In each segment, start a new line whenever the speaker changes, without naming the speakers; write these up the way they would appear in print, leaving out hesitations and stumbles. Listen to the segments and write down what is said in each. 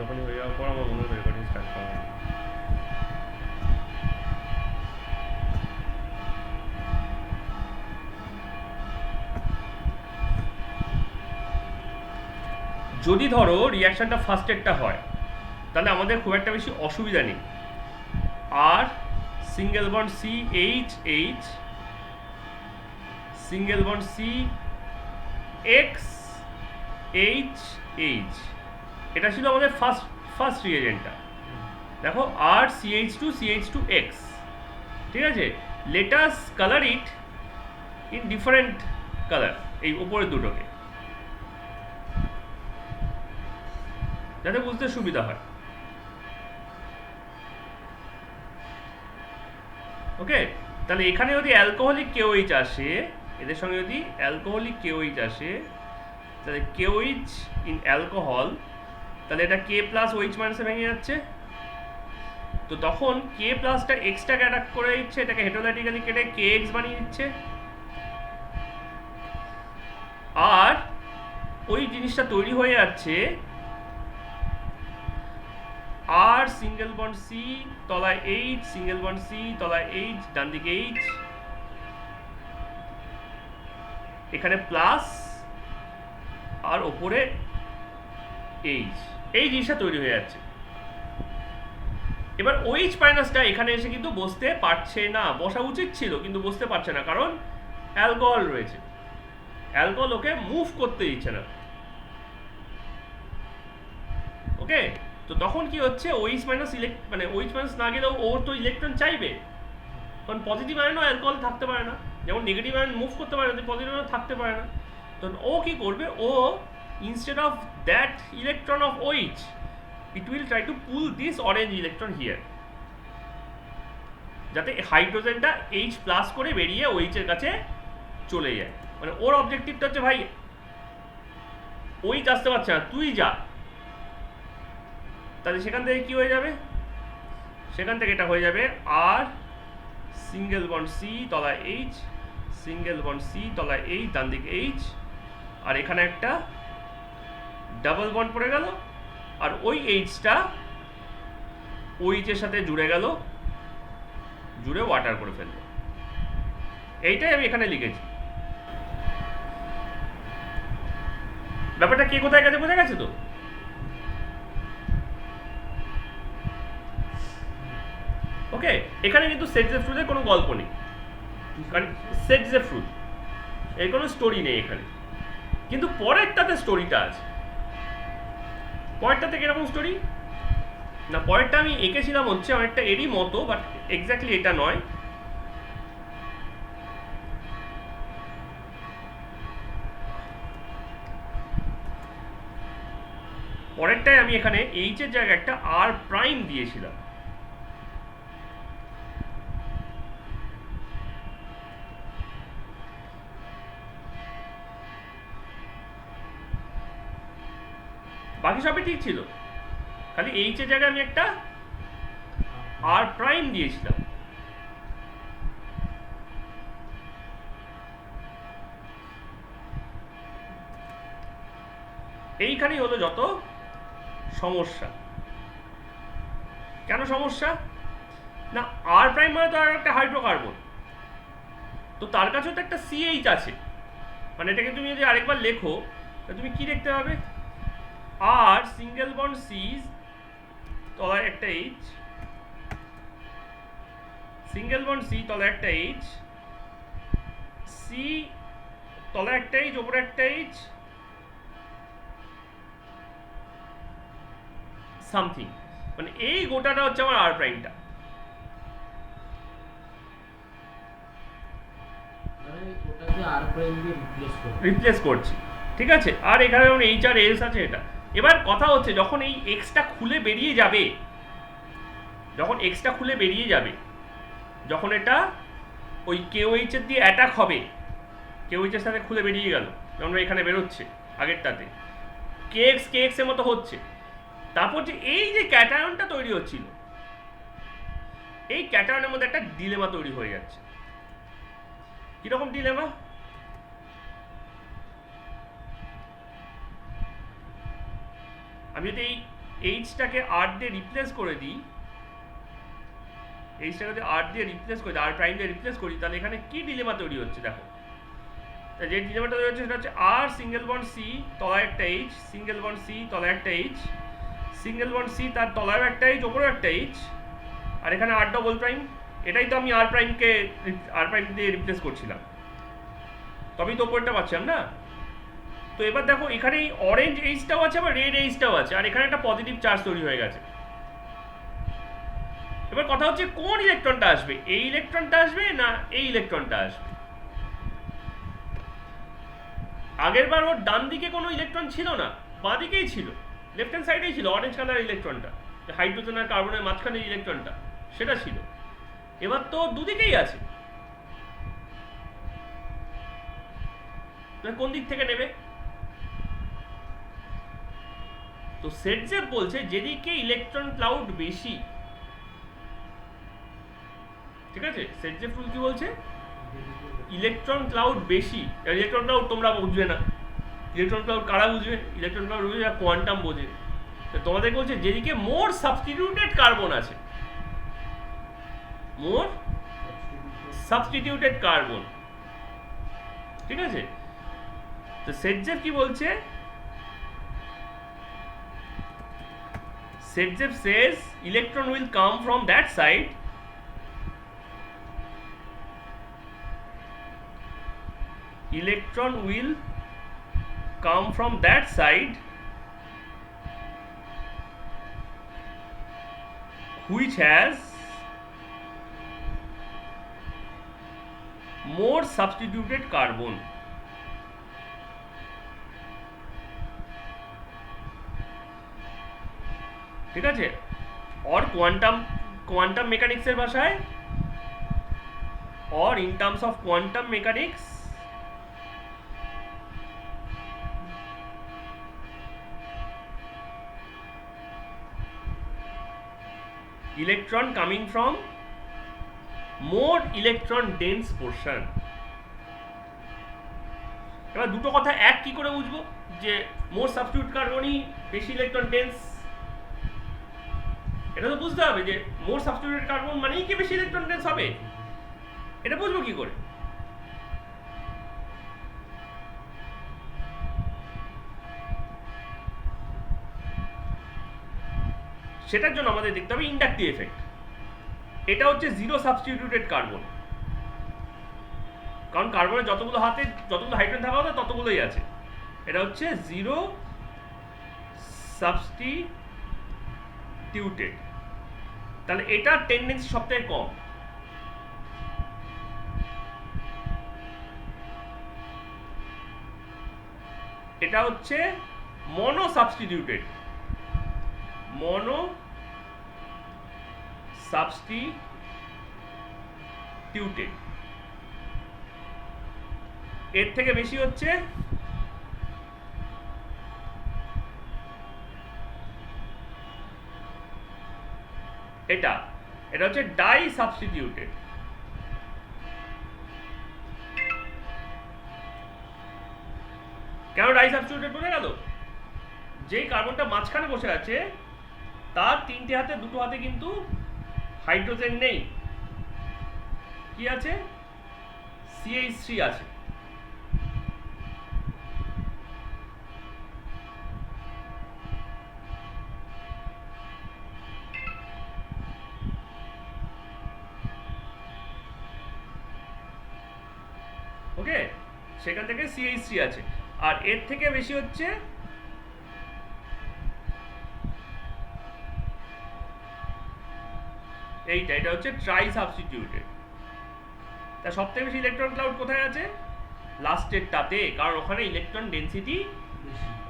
যখনই হয়ে যাওয়ার পর আমার মনে হয় রেকর্ডিং স্টার্ট করা হবে। যদি ধরো রিয়াকশনটা ফার্স্টেরটা হয় তাহলে আমাদের খুব একটা বেশি অসুবিধা নেই। আর single bond C H H, single bond C X H H, এটা ছিল আমাদের ফার্স্ট রিয়েজেন্টটা। দেখো আর CH2 এক্স, ঠিক আছে। Let's colour it in different colour, এই উপরের দুটোকে, যাতে বুঝতে সুবিধা হয়। ওকে, তাহলে এখানে যদি অ্যালকোহলিক KOH আসে, এদের সঙ্গে যদি অ্যালকোহলিক KOH আসে, তাহলে KOH ইন অ্যালকোহল, তাহলে এটা K প্লাস OH মাইনাসে ভেঙে যাচ্ছে। তো তখন K প্লাসটা এক্সটাকে অ্যাটাক করে দিচ্ছে, এটাকে হেটেরোলাইটিক্যালি কেটে KX বানিয়ে দিচ্ছে। আর ওই জিনিসটা তৈরি হয়ে যাচ্ছে আর সিঙ্গেল বন্ড সি তলায় এইচ, সিঙ্গেল বন্ড সি তলায় এইচ, ডান দিকে এইচ, এখানে প্লাস আর ওপরে এইচ, এই জিনিসটা তৈরি হয়ে যাচ্ছে। এবার OH মাইনাসটা এখানে এসে কিন্তু বসতে পারছে না, বসা উচিত ছিল কিন্তু বসতে পারছে না, কারণ অ্যালকোহল রয়েছে, অ্যালকোহল ওকে মুভ করতে দিচ্ছে না। ওকে, তো তখন কি হচ্ছে, OH মাইনাস মানে OH মাইনাস না গেলেও ওর তো ইলেকট্রন চাইবে, কারণ পজিটিভ আয়নও অ্যালকোহল থাকতে পারে না, যেমন নেগেটিভ আয়ন মুভ করতে পারে না, পজিটিভ আয়ন থাকতে পারে না। তো ও কি করবে, ও instead of that electron of OH, it will try to pull this orange electron here, যাতে হাইড্রোজেনটা H প্লাস করে বেরিয়ে OH এর কাছে চলে যায়। মানে ওর অবজেক্টিভটা হচ্ছে, ভাই OH আসতে পারছে না, তুই যা। তাহলে সেখান থেকে কি হয়ে যাবে, সেখান থেকে এটা হয়ে যাবে আর সিঙ্গেল বন্ড সি তলায় এইচ, সিঙ্গেল বন্ড সি তলায় এইচ, ডান দিকে এইচ, আর এখানে একটা ডাবল বন্ড পড়ে গেল, আর ওই এইচটা OH এর সাথে জুড়ে গেল, জুড়ে ওয়াটার করে ফেললো। এইটাই আমি এখানে লিখেছি। ব্যাপারটা কে কোথায় গেছে বোঝা গেছে তো? ওকে, এখানে কিন্তু সেটজেফ্রুদের কোনো গল্প নেই, কারণ সেটজেফ্রুদ এর কোনো স্টোরি নেই এখানে, কিন্তু পরেরটাতে স্টোরিটা আছে। পরেরটাতে কিরকম স্টোরি না, পরেরটা আমি এঁকেছিলাম হচ্ছে অনেকটা এরই মতো, বাট এক্স্যাক্টলি এটা নয়। পরেরটায় আমি এখানে এইচ এর জায়গায় একটা আর প্রাইম দিয়েছিলাম। বাকি সবই ঠিক ছিল, খালি এইচ এর জায়গায় আমি একটা আর প্রাইম দিয়েছিলাম। এইখানেই হলো যত সমস্যা। কেন সমস্যা না, আর প্রাইম মানে তো আর একটা হাইড্রোকার্বন, তো তার কাছেও তো একটা CH আছে, মানে এটাকে তুমি যদি আরেকবার লেখো তাহলে তুমি কি দেখতে পাবে, আর সিঙ্গেল বন্ড সি তলায় একটা এইচ, সিঙ্গেল বন্ড সি তলায় একটা এইচ, সি তলায় একটা এইচ, ওপরে একটা এইচ, সামথিং, মানে এই গোটাটা হচ্ছে আমার আর প্রাইমটা। রিপ্লেস করছি, ঠিক আছে। আর এখানে যেমন এইচ আর এস আছে এটা। এবার কথা হচ্ছে, যখন এই এক্সটা খুলে বেরিয়ে যাবে, যখন এক্সটা খুলে বেরিয়ে যাবে, যখন এটা ওই KOH এর দিয়ে অ্যাটাক হবে, KOH এর সাথে খুলে বেরিয়ে গেল, যেমন এখানে বেরোচ্ছে আগেরটাতে KX এর মতো হচ্ছে, তারপর যে এই যে ক্যাটায়নটা তৈরি হচ্ছিল, এই ক্যাটায়নের মধ্যে একটা ডিলেমা তৈরি হয়ে যাচ্ছে। কিরকম ডিলেমা, আমি যদি এই এইচটাকে আর দিয়ে রিপ্লেস করে দিই, এইচটাকে যদি আর দিয়ে রিপ্লেস করে দিই, আর প্রাইম দিয়ে রিপ্লেস করি, তাহলে এখানে কি ডিলেমা তৈরি হচ্ছে দেখো। যে ডিলেমাটা তৈরি হচ্ছে সেটা হচ্ছে আর সিঙ্গেল বন্ড সি, তলায় একটা এইচ, সিঙ্গেল বন্ড সি, তলায় একটা এইচ, সিঙ্গেল বন্ড সি, তার তলায় একটা এইচ, ওপরেও একটা এইচ, আর এখানে আর ডবল প্রাইম। এটাই তো আমি আর প্রাইম দিয়ে রিপ্লেস করছিলাম, তবেই তো ওপরটা পাচ্ছিলাম না। তো এবার দেখো এখানে এই অরেঞ্জ এইচটাও আছে, আবার রেড এইচটাও আছে, আর এখানে একটা পজিটিভ চার্জ তৈরি হয়ে গেছে। এবার কথা হচ্ছে কোন ইলেকট্রনটা আসবে, এই ইলেকট্রনটা আসবে না এই ইলেকট্রনটা আসবে। আগের বার ওর ডান দিকে কোনো ইলেকট্রন ছিল না, বাঁ দিকেই ছিল, লেফট হ্যান্ড সাইডেই ছিল অরেঞ্জ কালার ইলেকট্রনটা, হাইড্রোজেন আর কার্বনের মাঝখানে ইলেকট্রনটা সেটা ছিল। এবার তো দুদিকেই আছে, কোন দিক থেকে নেবে? তো সেটজেপ বলছে যেদিকে ইলেকট্রন ক্লাউড বেশি, ঠিক আছে, সেটজেপ রুল কি বলছে? ইলেকট্রন ক্লাউড বেশি। ইলেকট্রন ক্লাউড তোমরা বুঝবে না, ইলেকট্রন ক্লাউড কারা বুঝবে? ইলেকট্রন ক্লাউড বুঝবে যারা কোয়ান্টাম বোঝে। তোমাদের বলছে যেদিকে মোর সাবস্টিটিউটেড কার্বন আছে, মোর সাবস্টিটিউটেড কার্বন, ঠিক আছে। তো সেটজেপ কি বলছে? সেটজেপ says electron will come from that side electron will come from that side which has more substituted carbon. ঠিক আছে, और quantum mechanics এর ভাষায়, or in terms of quantum mechanics, electron coming from more electron dense portion. এবার দুটো কথা এক কি করে বুঝবো যে মোর সাবস্টিটিউট কার্বনই বেশি ইলেকট্রন ডেন্স? এটা তো বুঝতে হবে যে মোর সাবস্টিটিউটেড কার্বন মানেই কি বেশি ইলেকট্রন ডেন্স হবে, এটা বুঝবো কি করে? সেটার জন্য আমাদের দেখতে হবে ইন্ডাকটিভ এফেক্ট। এটা হচ্ছে জিরো সাবস্টিটিউটেড কার্বন, কারণ কার্বনের যতগুলো হাইড্রোজেন থাকা কথা ততগুলোই আছে। এটা হচ্ছে জিরো সাবস্টিটিউটেড, তাহলে এটার টেন্ডেন্সি সবথেকে কম। এটা হচ্ছে মনো সাবস্টিটিউটেড, এর থেকে বেশি হচ্ছে এটা হচ্ছে ডাই সাবস্টিটিউটেড। কেন ডাই সাবস্টিটিউটেড বলে গেল? যেই কার্বনটা মাঝখানে বসে আছে তার তিনটে হাতে, দুটো হাতে কিন্তু হাইড্রোজেন নেই, কি আছে? CH3 আছে। ওকে, সেখান থেকে CH3 আছে, আর এর থেকে বেশি হচ্ছে এটা হচ্ছে ট্রাই সাবস্টিটিউটেড। তা সবথেকে বেশি ইলেকট্রন ক্লাউড কোথায় আছে? লাস্টেরটাতে, কারণ ওখানে ইলেকট্রন ডেনসিটি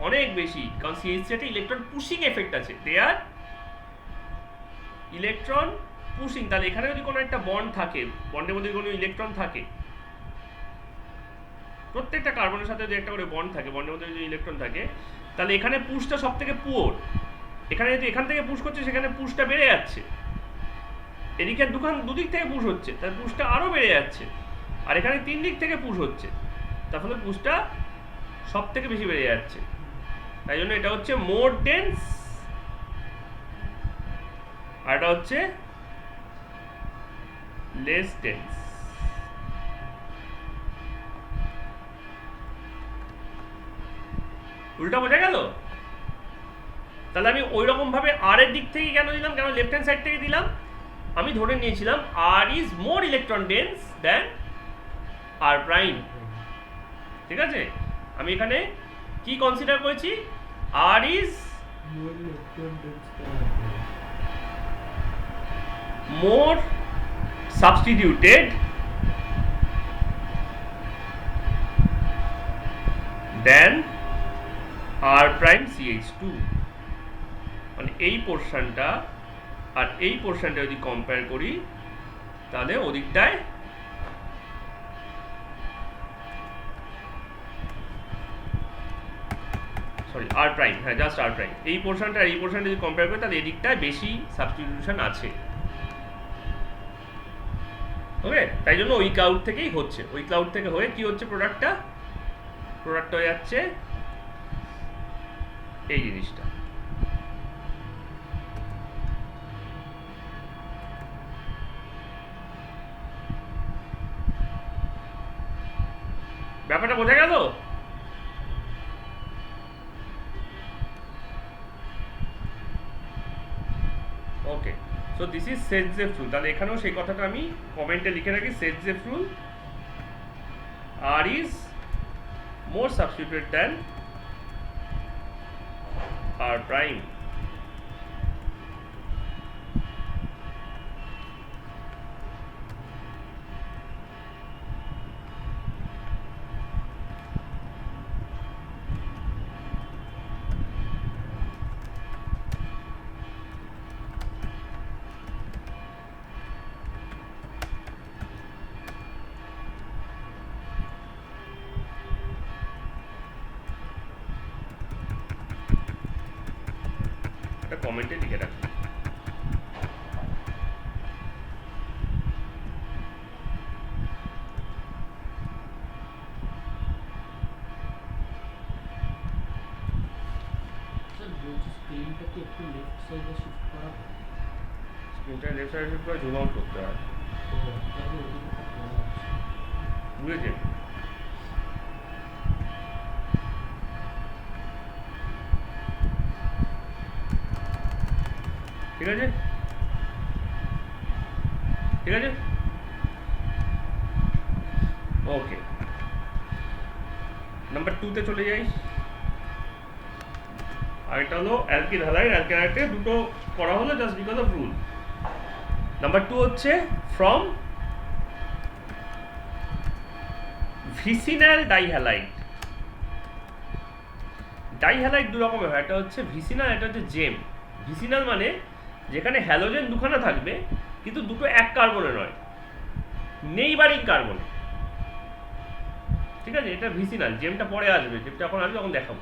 অনেক বেশি, কারণ CH3 তে ইলেকট্রন পুশিং এফেক্ট আছে, দেয়ার ইলেকট্রন পুশিং। তাহলে এখানে যদি কোনো একটা বন্ড থাকে, বন্ডের মধ্যে কোনো ইলেকট্রন থাকে, প্রত্যেকটা কার্বনের সাথে যদি একটা করে বন্ড থাকে, বন্ডের মধ্যে যদি ইলেকট্রন থাকে, তাহলে এখানে পুশটা সব থেকে পুয়ার। এখানে যদি এখান থেকে পুশ করছে, সেখানে পুশটা বেড়ে যাচ্ছে। এদিকে দুদিক থেকে পুশ হচ্ছে, তার পুশটা আরও বেড়ে যাচ্ছে। আর এখানে তিন দিক থেকে পুশ হচ্ছে, তার ফলে পুশটা সব থেকে বেশি বেড়ে যাচ্ছে। তাই জন্য এটা হচ্ছে মোর ডেন্স আর এটা হচ্ছে লেস ডেন্স। উল্টা বোঝা গেল? তাহলে আমি ওই রকম ভাবে আর এর দিক থেকে কেন দিলাম, কেন লেফট হ্যান্ড সাইড থেকে দিলাম? আমি ধরে নিয়েছিলাম R is more electron dense than R prime. ঠিক আছে, আমি এখানে কি কনসিডার করেছি? R is more substituted than R prime CH2। মানে এই পোর্শনটা আর এই পোর্শনটা যদি কম্পেয়ার করি তাহলে ওদিকটায় সরি আর প্রাইম, হ্যাঁ জাস্ট আর প্রাইম, এই পোর্শনটা আর এই পোর্শনটা যদি কম্পেয়ার করি তাহলে এদিকটায় বেশি সাবস্টিটিউশন আছে। ওকে, তাই জন্য ওই ক্লাউড থেকেই হচ্ছে, ওই ক্লাউড থেকে হয়ে কি হচ্ছে, প্রোডাক্টটা হয়ে যাচ্ছে এই জিনিসটা। ব্যাপারটা বোঝা গেল? Okay, so this is Saytzeff rule. তাহলে এখানেও সেই কথাটা আমি কমেন্টে লিখে রাখি, Saytzeff rule, R is more substituted than R prime. কমেন্টে লিখে রাখুন।
স্ক্রিনটাকে একটু লেফট সাইডে শিফট করা,
স্ক্রিনটা লেফট সাইডে শিফট করে জুম আউট করতে হয়, বুঝেছেন? ঠিক আছে, ঠিক আছে, ওকে। নাম্বার 2 তে চলে যাই। আর এটা হলো অ্যালকিন হ্যালাইড, অ্যালকিন হ্যালাইডে দুটো করা হলো just because of rule. Number 2 হচ্ছে ফ্রম ভিসিনাল ডাইহ্যালাইড। ডাইহ্যালাইড দু রকমের হয়, একটা হচ্ছে ভিসিনাল, একটা হচ্ছে জেম। ভিসিনাল মানে যেখানে হ্যালোজেন দুখানা থাকবে কিন্তু দুটো এক কার্বনে নয়, নেইবারিং কার্বনে। ঠিক আছে, এটা ভিসিনাল। জেমটা পরে আসবে, জেমটা যখন আসবে তখন দেখাবো।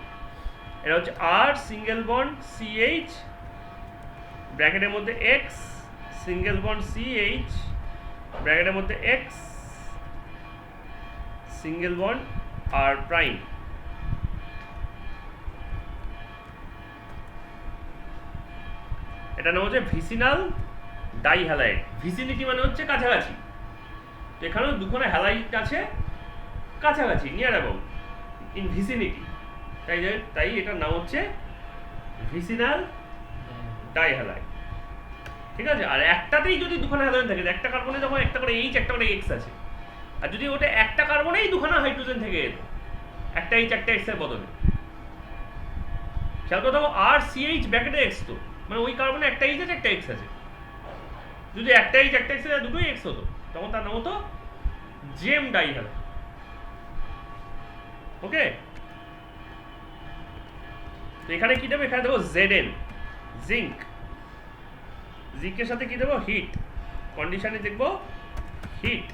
এটা হচ্ছে আর সিঙ্গেল বন্ড CH ব্র্যাকেটের মধ্যে X সিঙ্গেল বন্ড CH ব্র্যাকেটের মধ্যে X single bond R prime. এটা নাম হচ্ছে ভিসিনাল ডাইহ্যালাইড। ভিসিনিটি মানে হচ্ছে কাছাকাছি, তো এখানেও দুখানা হ্যালাইড আছে কাছাকাছি, নিয়ার অ্যাবাউট, ইন ভিসিনিটি, তাই এটার নাম হচ্ছে ভিসিনাল ডাইহ্যালাইড। ঠিক আছে, আর একটাতেই যদি দুখানা হ্যালোজেন থাকে, একটা কার্বনে যখন একটা করে H একটা করে X আছে, আর যদি ওটা একটা কার্বনেই দুখানা হাইড্রোজেন থেকে যেত, একটা H একটা X এর বদলে, খেয়াল করে দেখো আর CH ব্র্যাকেটে X, তো মানে ওই কার্বনে একটা H আছে একটা X আছে, যদি একটা H একটা X আছে দুটোই X হতো তখন তার নাম হতো জেম ডাইহ্যালাইড। ওকে, তো এখানে কি দেবো, এখানে দেবো Zn জিঙ্ক, জিঙ্কের সাথে কি দেবো, হিট, কন্ডিশনে দেখবো হিট।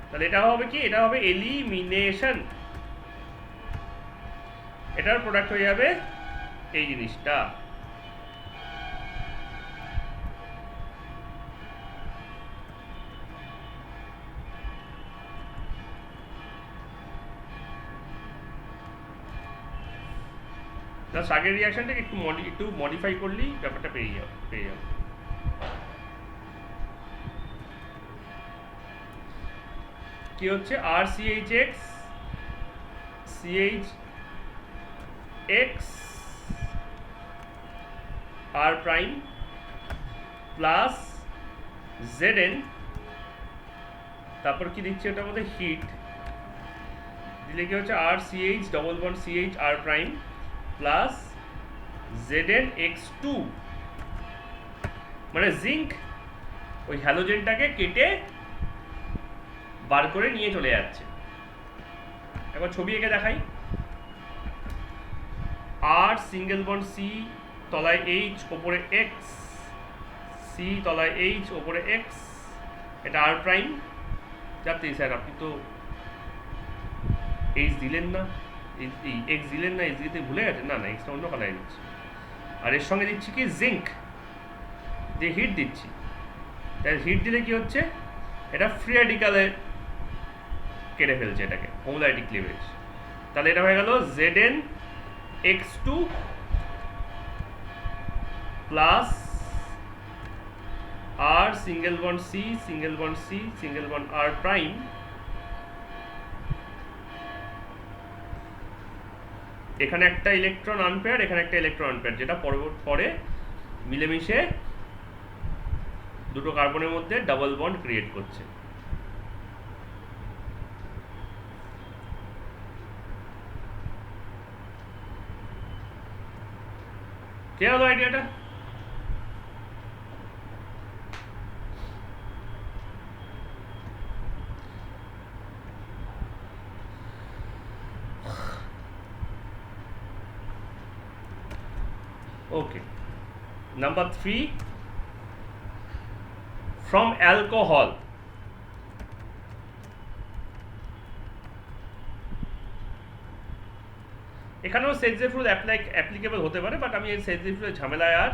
তাহলে এটা হবে কি, এটা হবে এলিমিনেশন, এটার প্রোডাক্ট হয়ে যাবে এই জিনিসটা। জাস্ট আগের রিয়াকশনটাকে একটু মডিফাই করলেই ব্যাপারটা পেয়ে যাবে। কি হচ্ছে R CH X CH X R prime plus Z তারপর কি দিচ্ছি ওটার মধ্যে হিট দিলে কি হচ্ছে R CH double bond CH R prime plus Z X two, মানে জিঙ্ক ওই হ্যালোজেনটাকে কেটে বার করে নিয়ে চলে যাচ্ছে। একবার ছবি এঁকে দেখাই। আর সিঙ্গেল বন্ড সি তলায় এইচ ওপরে এক্স, সি তলায় এইচ ওপরে এক্স, এটা আর প্রাইম। যাতে স্যার আপনি তো এইচ দিলেন না, এক্স দিলেন না, এইচ দিতে ভুলে গেছেন। না না, এক্সটা অন্য কালারে দিচ্ছি। আর এর সঙ্গে দিচ্ছি কি জিঙ্ক, যে হিট দিচ্ছি। তাই হিট দিলে কি হচ্ছে, এটা ফ্রি র্যাডিকালে কেটে ফেলছে এটাকে, হোমোলাইটিক ক্লিভেজ। তাহলে এটা হয়ে গেল Z X two plus R single bond C single bond C single bond R prime এখানে একটা ইলেকট্রন আনপেয়ার, এখানে একটা ইলেকট্রন আনপেয়ার, যেটা পরে মিলেমিশে দুটো কার্বনের মধ্যে ডাবল বন্ড ক্রিয়েট করছে। কে হলো আইডিয়াটা? Okay. Number 3, from alcohol. এখানেও সেজেফ রুল অ্যাপ্লিকেবল হতে পারে, বাট আমি এই সেজেফ রুলের ঝামেলায় আর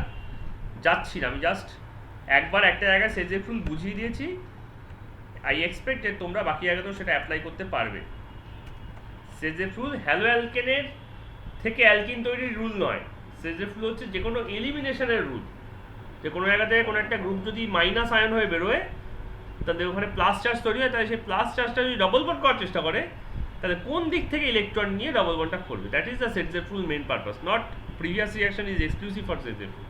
যাচ্ছি না। আমি জাস্ট একবার একটা জায়গায় সেজেফ রুল বুঝিয়ে দিয়েছি। আই এক্সপেক্ট যে তোমরা বাকি জায়গাতেও সেটা অ্যাপ্লাই করতে পারবে। সেজেফ রুল হ্যালো অ্যালকেনের থেকে অ্যালকিন তৈরির রুল নয়। সেজেফ রুল হচ্ছে যে কোনো এলিমিনেশনের রুল। যে কোনো জায়গা থেকে কোনো একটা গ্রুপ যদি মাইনাস আয়ন হয়ে বেরোয়, তাহলে ওখানে প্লাস চার্জ তৈরি হয়, তাহলে সেই প্লাস চার্জটা যদি ডবল বন্ড করার চেষ্টা করে, তাহলে কোন দিক থেকে ইলেকট্রন নিয়ে ডবল বন্ডটা করবে। That is the Saytzeff rule main purpose, not previous reaction is exclusive for Saytzeff rule.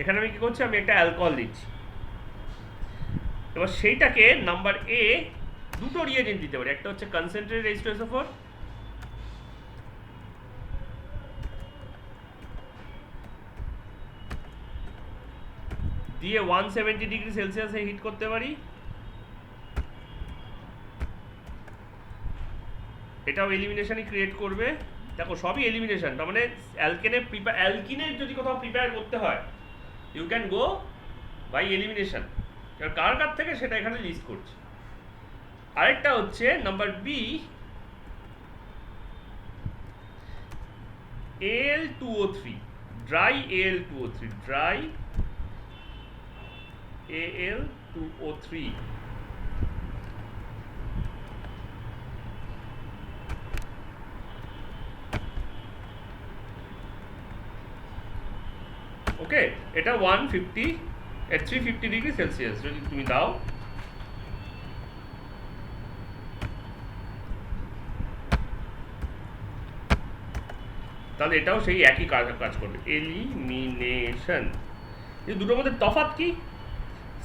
এখানে আমি কি করছি, আমি একটা অ্যালকোহল দিচ্ছি। এবার সেইটাকে নাম্বার এ দুটো রিয়েজেন্ট দিতে পারি। একটা হচ্ছে কনসেন্ট্রেটেড H2SO4, দিয়ে 170 ডিগ্রি সেলসিয়াসে হিট করতে পারি। এটাও এলিমিনেশনই ক্রিয়েট করবে। দেখো সবই এলিমিনেশন, তার মানে অ্যালকিনের যদি কোথাও প্রিপেয়ার করতে হয়, you can go by elimination. কার কার থেকে সেটা এখানে লিস্ট করছি। আরেকটা হচ্ছে number B, Al2O3, dry Al2O3, dry Al2O3। ওকে, এটা 350 ডিগ্রি সেলসিয়াস যদি তুমি দাও, তাহলে এটাও সেই একই কাজ করবে, এলিমিনেশন। এই দুটোর মধ্যে তফাৎ কি?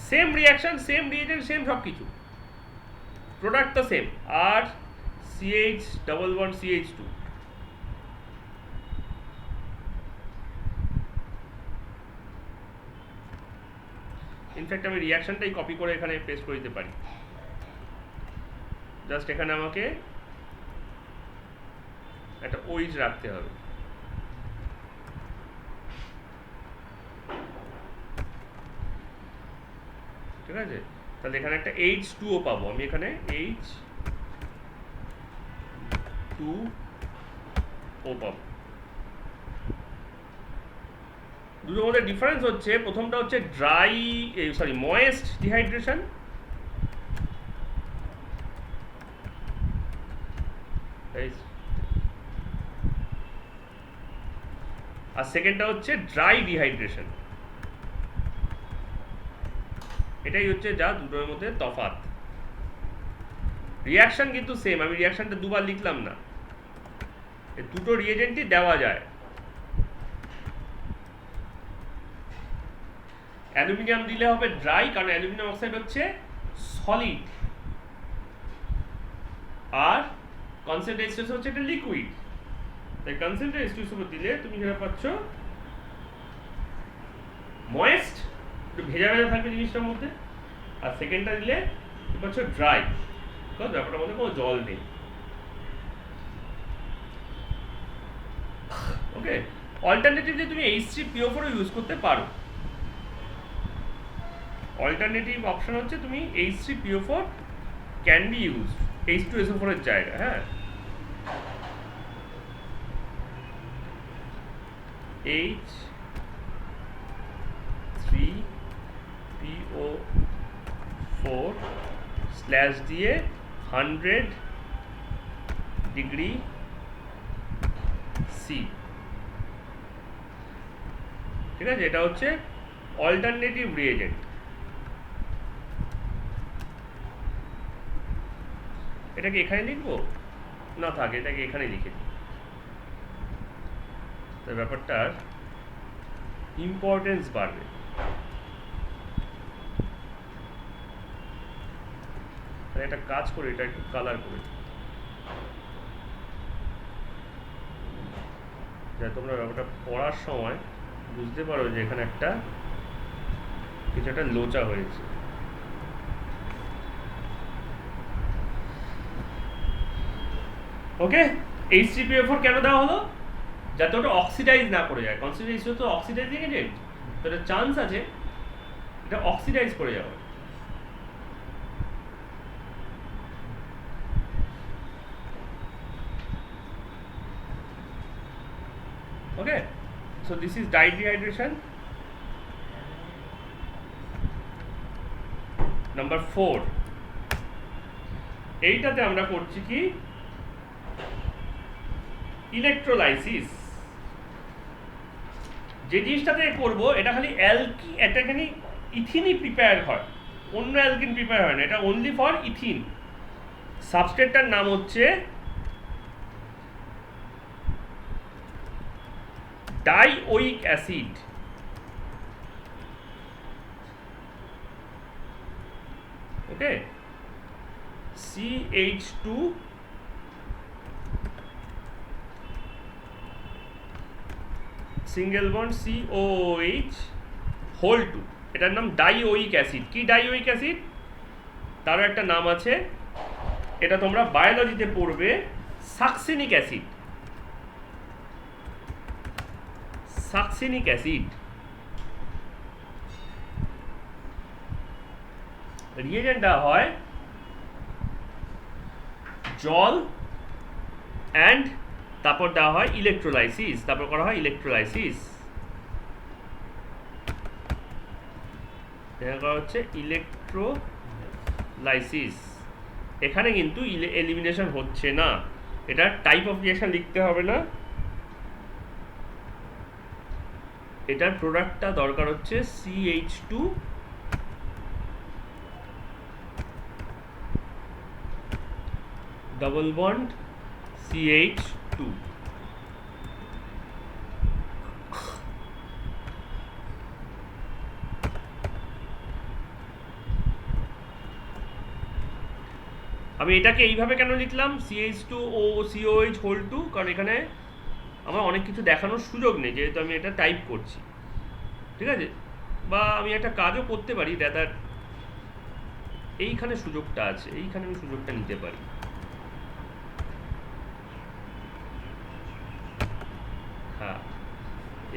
Same reaction, same reagent, same সব কিছু, প্রোডাক্ট তো same. R CH double bond CH2, in fact আমি রিঅ্যাকশনটাই কপি করে এখানে পেস্ট করে দিতে পারি। জাস্ট এখানে আমাকে একটা ওইচ রাখতে হবে। ঠিক আছে, তাহলে এখানে একটা H2O পাবো আমি, এখানে H2O পাবো। দুটোর মধ্যে ডিফারেন্স হচ্ছে, প্রথমটা হচ্ছে ময়েস্ট ডিহাইড্রেশন, আর সেকেন্ডটা হচ্ছে ড্রাই ডিহাইড্রেশন। এটাই হচ্ছে যা দুটোর মধ্যে তফাৎ। রিয়াকশন কিন্তু সেম, আমি রিয়াকশনটা দুবার লিখলাম না, এই দুটো রিয়েজেন্টই দেওয়া যায়। অ্যালুমিনিয়াম দিলে হবে ড্রাই, কারণ অ্যালুমিনিয়াম অক্সাইড হচ্ছে সলিড, আর কনসেন্ট্রেট H2SO হচ্ছে একটা লিকুইড। তাই কনসেন্ট্রেট H2SO দিলে তুমি যেটা পাচ্ছ ময়েস্ট, একটু ভেজা ভেজা থাকবে জিনিসটার মধ্যে, আর সেকেন্ডটা দিলে তুমি পাচ্ছ ড্রাই, কারণ ব্যাপারটার মধ্যে কোনো জল নেই। ওকে, অল্টারনেটিভলি তুমি H3PO4 ইউজ করতে পারো। অল্টারনেটিভ অপশন হচ্ছে তুমি H3PO4 can be use H2SO4 এর জায়গা। হ্যাঁ, H3PO4 স্ল্যাশ দিয়ে 100 ডিগ্রি সি, ঠিক আছে, এটা হচ্ছে অল্টারনেটিভ রিয়েজেন্ট। এটাকে এখানে লিখবো না, থাকে এটাকে এখানে লিখে দিই, তো ব্যাপারটার ইম্পর্টেন্স বাড়বে। একটা কাজ করে এটা একটু কালার করে, যাতে তোমরা ব্যাপারটা পড়ার সময় বুঝতে পারো যে এখানে একটা কিছু একটা লোচা হয়েছে। ওকে, H3PO4 কেন দেওয়া হলো? যাতে ওটা অক্সিডাইজ না করে যায়। কনসেন্ট্রেট H2SO তো অক্সিডাইজিং এজেন্ট, তো এটা চান্স আছে এটা অক্সিডাইজ করে যাবে। Okay, so this is dihydration number 4। এইটাতে আমরা করছি কি ইলেকট্রোলাইসিস। যে জিনিসটাতে করব এটা খালি এটা খালি ইথিনই প্রিপেয়ার হয়, অন্য অ্যালকিন প্রিপেয়ার হয় না, এটা অনলি ফর ইথিন। সাবস্ট্রেটটার নাম হচ্ছে dioic acid. Okay, CH2 single bond COOH whole 2, এটার নাম ডাইওয়িক অ্যাসিড। কি ডাইওয়িক অ্যাসিড? তারও একটা নাম আছে, এটা তোমরা বায়োলজিতে পড়বে সাকসিনিক অ্যাসিড। সাকসিনিক অ্যাসিড রিয়েজেন্টটা হয় জল অ্যান্ড তারপর দেওয়া হয় ইলেকট্রোলাইসিস, তারপর করা হয় ইলেকট্রোলাইসিস, এটা করা হচ্ছে ইলেকট্রোলাইসিস। এখানে কিন্তু এলিমিনেশন হচ্ছে না, এটা টাইপ অফ রিঅ্যাকশন লিখতে হবে না, এটার প্রোডাক্টটা দরকার হচ্ছে CH2 ডাবল বন্ড CH2। আমি এটাকে এইভাবে কেন লিখলাম CH2OCOH হোল 2, কারণ এখানে আমার অনেক কিছু দেখানোর সুযোগ নেই, যেহেতু আমি এটা টাইপ করছি, ঠিক আছে, বা আমি একটা কাজও করতে পারি, রেদার এইখানে সুযোগটা আছে, এইখানে আমি সুযোগটা নিতে পারি। হ্যাঁ,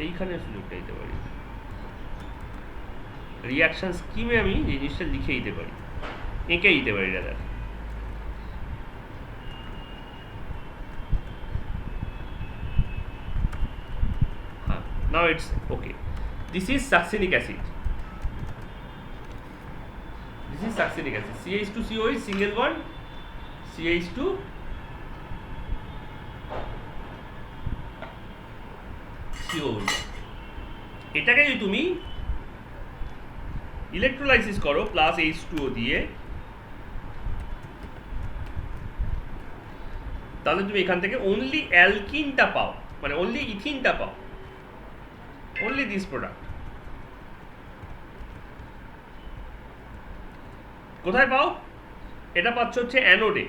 এইখানে সুযোগটা দিতে পারি, রিয়াকশন স্কিমে আমি জিনিসটা লিখে দিতে পারি, এঁকে দিতে পারি rather. Now it's okay. This is succinic acid. This is succinic acid. CH2COH single bond CH2 COH। এটাকে যদি তুমি ইলেকট্রোলাইসিস করো প্লাস H2O দিয়ে, তাহলে তুমি এখান থেকে অনলি অ্যালকিনটা পাও, মানে অনলি ইথিনটা পাও, অনলি দিস প্রোডাক্ট। কোথায় পাও? এটা পাচ্ছ হচ্ছে অ্যানোডে,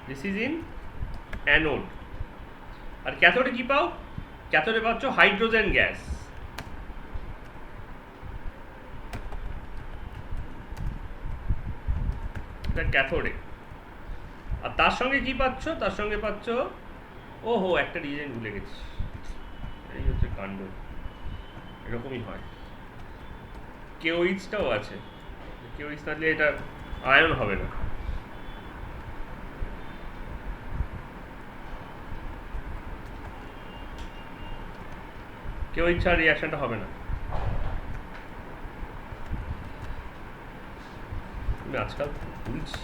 দিস ইজ ইন অ্যানোড। আর ক্যাথোডে কি পাও? ক্যাথোডে পাচ্ছ হাইড্রোজেন গ্যাস, এটা ক্যাথোডে। আর তার সঙ্গে কি পাচ্ছ? তার সঙ্গে পাচ্ছ, ওহো একটা ডিজাইন ভুলে গেছি, এই হচ্ছে কাণ্ড, এরকমই হয়। কেওইচটাও আছে, কেওইচ থাকলে এটা আয়ন হবে না। কেওইচ ছাড়া রিয়াকশনটা হবে না। আমি আজকাল ভুলছি।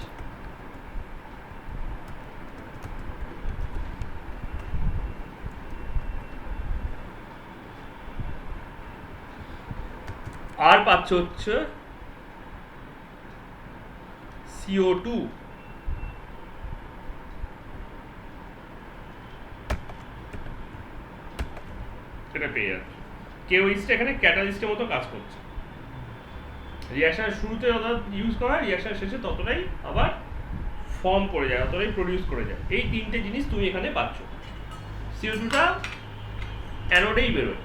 আর পাচ্ছ হচ্ছে CO2, এটা পেয়ে যাচ্ছে। কেওইচটা এখানে ক্যাটালিস্টের মতো কাজ করছে, রিয়াকশনের শুরুতে যত ইউজ করা হয়, রিয়াকশনের শেষে ততটাই আবার ফর্ম করে যায়, ততটাই প্রডিউস করে যায়। এই তিনটে জিনিস তুমি এখানে পাচ্ছ। CO2টা অ্যানোডেই বেরোয়,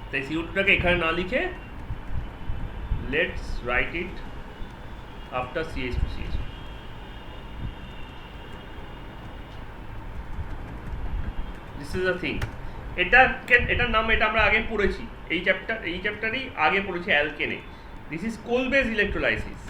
তাই CO2টাকে এখানে না লিখে let's write it after CH2CH। This is a thing. এটার নাম এটা আমরা আগে পড়েছি, এই চ্যাপ্টারই আগে পড়েছি অ্যালকেনে। This is Kolbe's electrolysis.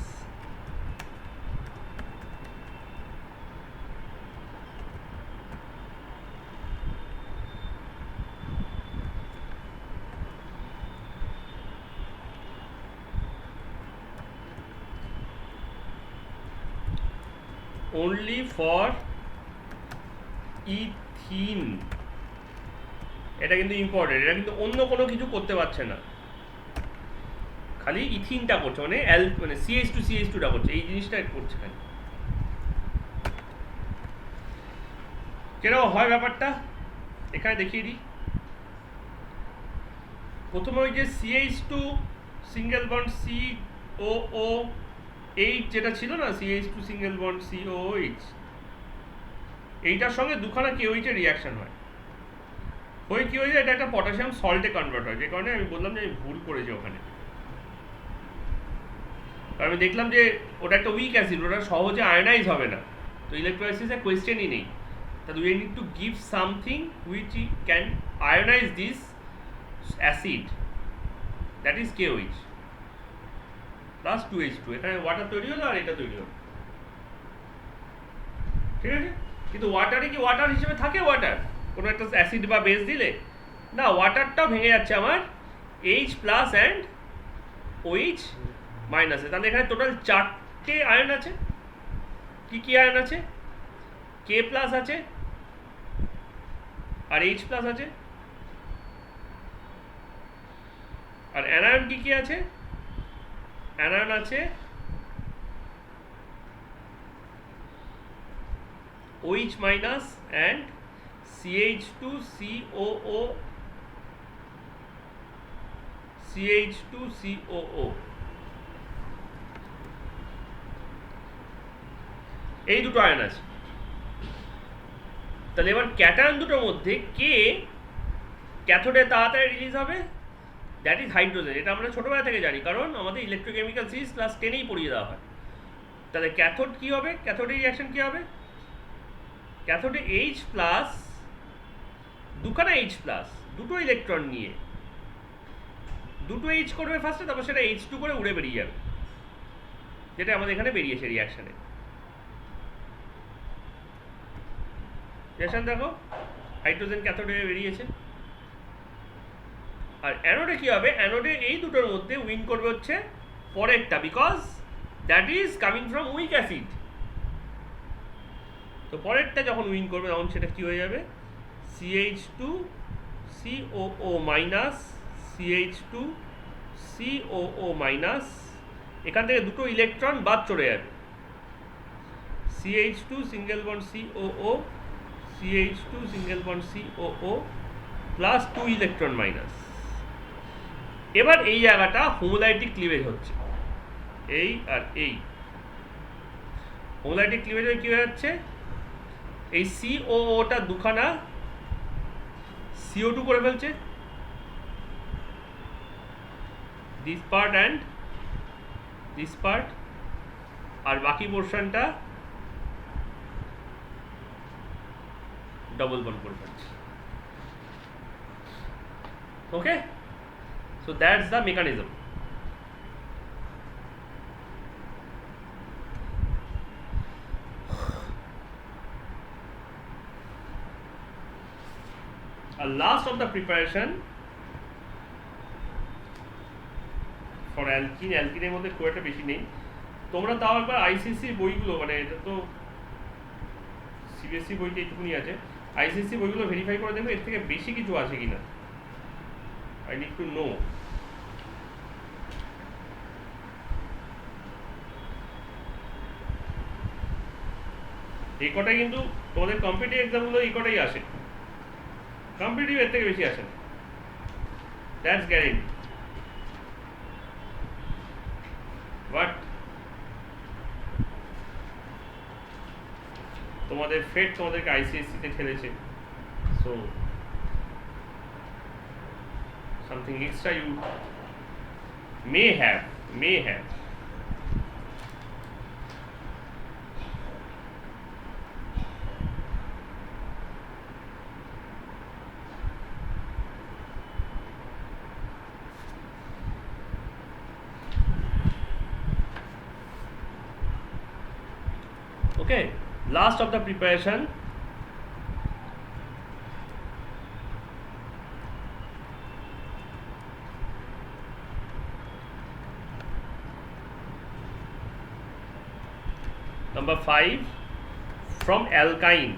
only for ethyne, এটা কিন্তু ইম্পর্টেন্ট, এটা কিন্তু অন্য কোনো কিছু করতে পারছে না, খালি ইথিনটা করছে, মানে CH2CH2টা করছে, এই জিনিসটা করছে খালি। কেন হয় ব্যাপারটা এখানে দেখিয়ে দিই। প্রথমে ওই যে CH2 সিঙ্গেল বন্ড COOH যেটা ছিল না, CH2 সিঙ্গেল বন্ড COOH, এইটার সঙ্গে দুখানা KOH এর রিয়াকশন হয়, ওই কি হয়ে যায়, এটা একটা পটাশিয়াম সল্টে কনভার্ট হয়। যে কারণে আমি বললাম যে আমি ভুল করেছি ওখানে, আমি দেখলাম যে ওটা একটা উইক অ্যাসিড, ওটা সহজে আয়নাইজ হবে না, তো ইলেকট্রোলাইসিসে কোয়েশ্চেনই নেই। তাহলে we need to give something which can ionise this acid, that is KOH plus 2H2। এখানে ওয়াটার তৈরি হলো আর এটা তৈরি হলো, ঠিক আছে। কিন্তু ওয়াটারে কি ওয়াটার হিসেবে থাকে? ওয়াটার কোনো একটা অ্যাসিড বা বেস দিলে না, ওয়াটারটাও ভেঙে যাচ্ছে আমার H প্লাস অ্যান্ড OH মাইনাসে। তাহলে এখানে টোটাল 4টে আয়ন আছে। কি কি আয়ন আছে? K প্লাস আছে, আর H প্লাস আছে, আর অ্যানায়ন কি কি আছে? অ্যানায়ন আছে OH মাইনাস অ্যান্ড CH2COO, এই দুটো আয়ন আছে। তাহলে এবার ক্যাটায়ন দুটোর মধ্যে কে ক্যাথোডে তাড়াতাড়ি রিলিজ হবে? That is hydrogen. এটা আমরা ছোটবেলা থেকে জানি, কারণ আমাদের ইলেকট্রোকেমিক্যাল সিরিজ ক্লাস 10এই পড়িয়ে দেওয়া হয়। তাহলে ক্যাথোড কি হবে? ক্যাথোডের রিয়াকশন কি হবে? ক্যাথোডে H প্লাস, দুখানা H প্লাস, দুটো ইলেকট্রন নিয়ে দুটো H করবে ফার্স্টে, তারপর সেটা H2 করে উড়ে বেরিয়ে যাবে, যেটা আমাদের এখানে বেরিয়েছে রিয়াকশানে। রিয়াকশন দেখো, হাইড্রোজেন ক্যাথোডে বেরিয়েছে। আর অ্যানোডে কি হবে? অ্যানোডে এই দুটোর মধ্যে উইন করবে হচ্ছে পরেরটা, because that is coming from week acid. তো পরেরটা যখন উইন করবে তখন সেটা কি হয়ে যাবে? CH2 COO minus CH2 COO minus, এখান থেকে দুটো ইলেকট্রন বাদ চলে যাবে, CH2 single bond COO CH2 single bond COO plus 2 electron minus. এবার এই জায়গাটা হোমোলাইটিক ক্লিভেজ হচ্ছে, এই আর এই হোমোলাইটিক ক্লিভেজ কি হয়ে যাচ্ছে, এই COOটা দুখানা CO2 করে ফেলছে, this part and this part, আর বাকি পোর্শনটা ডবল বন্ড করে ফেলছে। ওকে, so that's the mechanism. Last of the preparation for alkene, অ্যালকিনের মধ্যে খুব একটা বেশি নেই, তোমরা তাও একবার আইসিসি বইগুলো, মানে এটা তো সিবিএসসি বইতে এইটুকুনি আছে, আইসিসি বইগুলো ভেরিফাই করে দেখবে এর থেকে বেশি কিছু আছে কিনা, I need to know. এই কটাই কিন্তু তোমাদের কম্পিটিটিভ এক্সামগুলো এই কটাই আসে, কম্পিটিটিভ এর থেকে বেশি আসে না, দ্যাটস গ্যারেন্টি। বাট তোমাদের ফেট তোমাদেরকে আইসিএসসি তে ঠেলেছে, so something extra you may have. Okay, last of the preparation, number 5, from alkyne,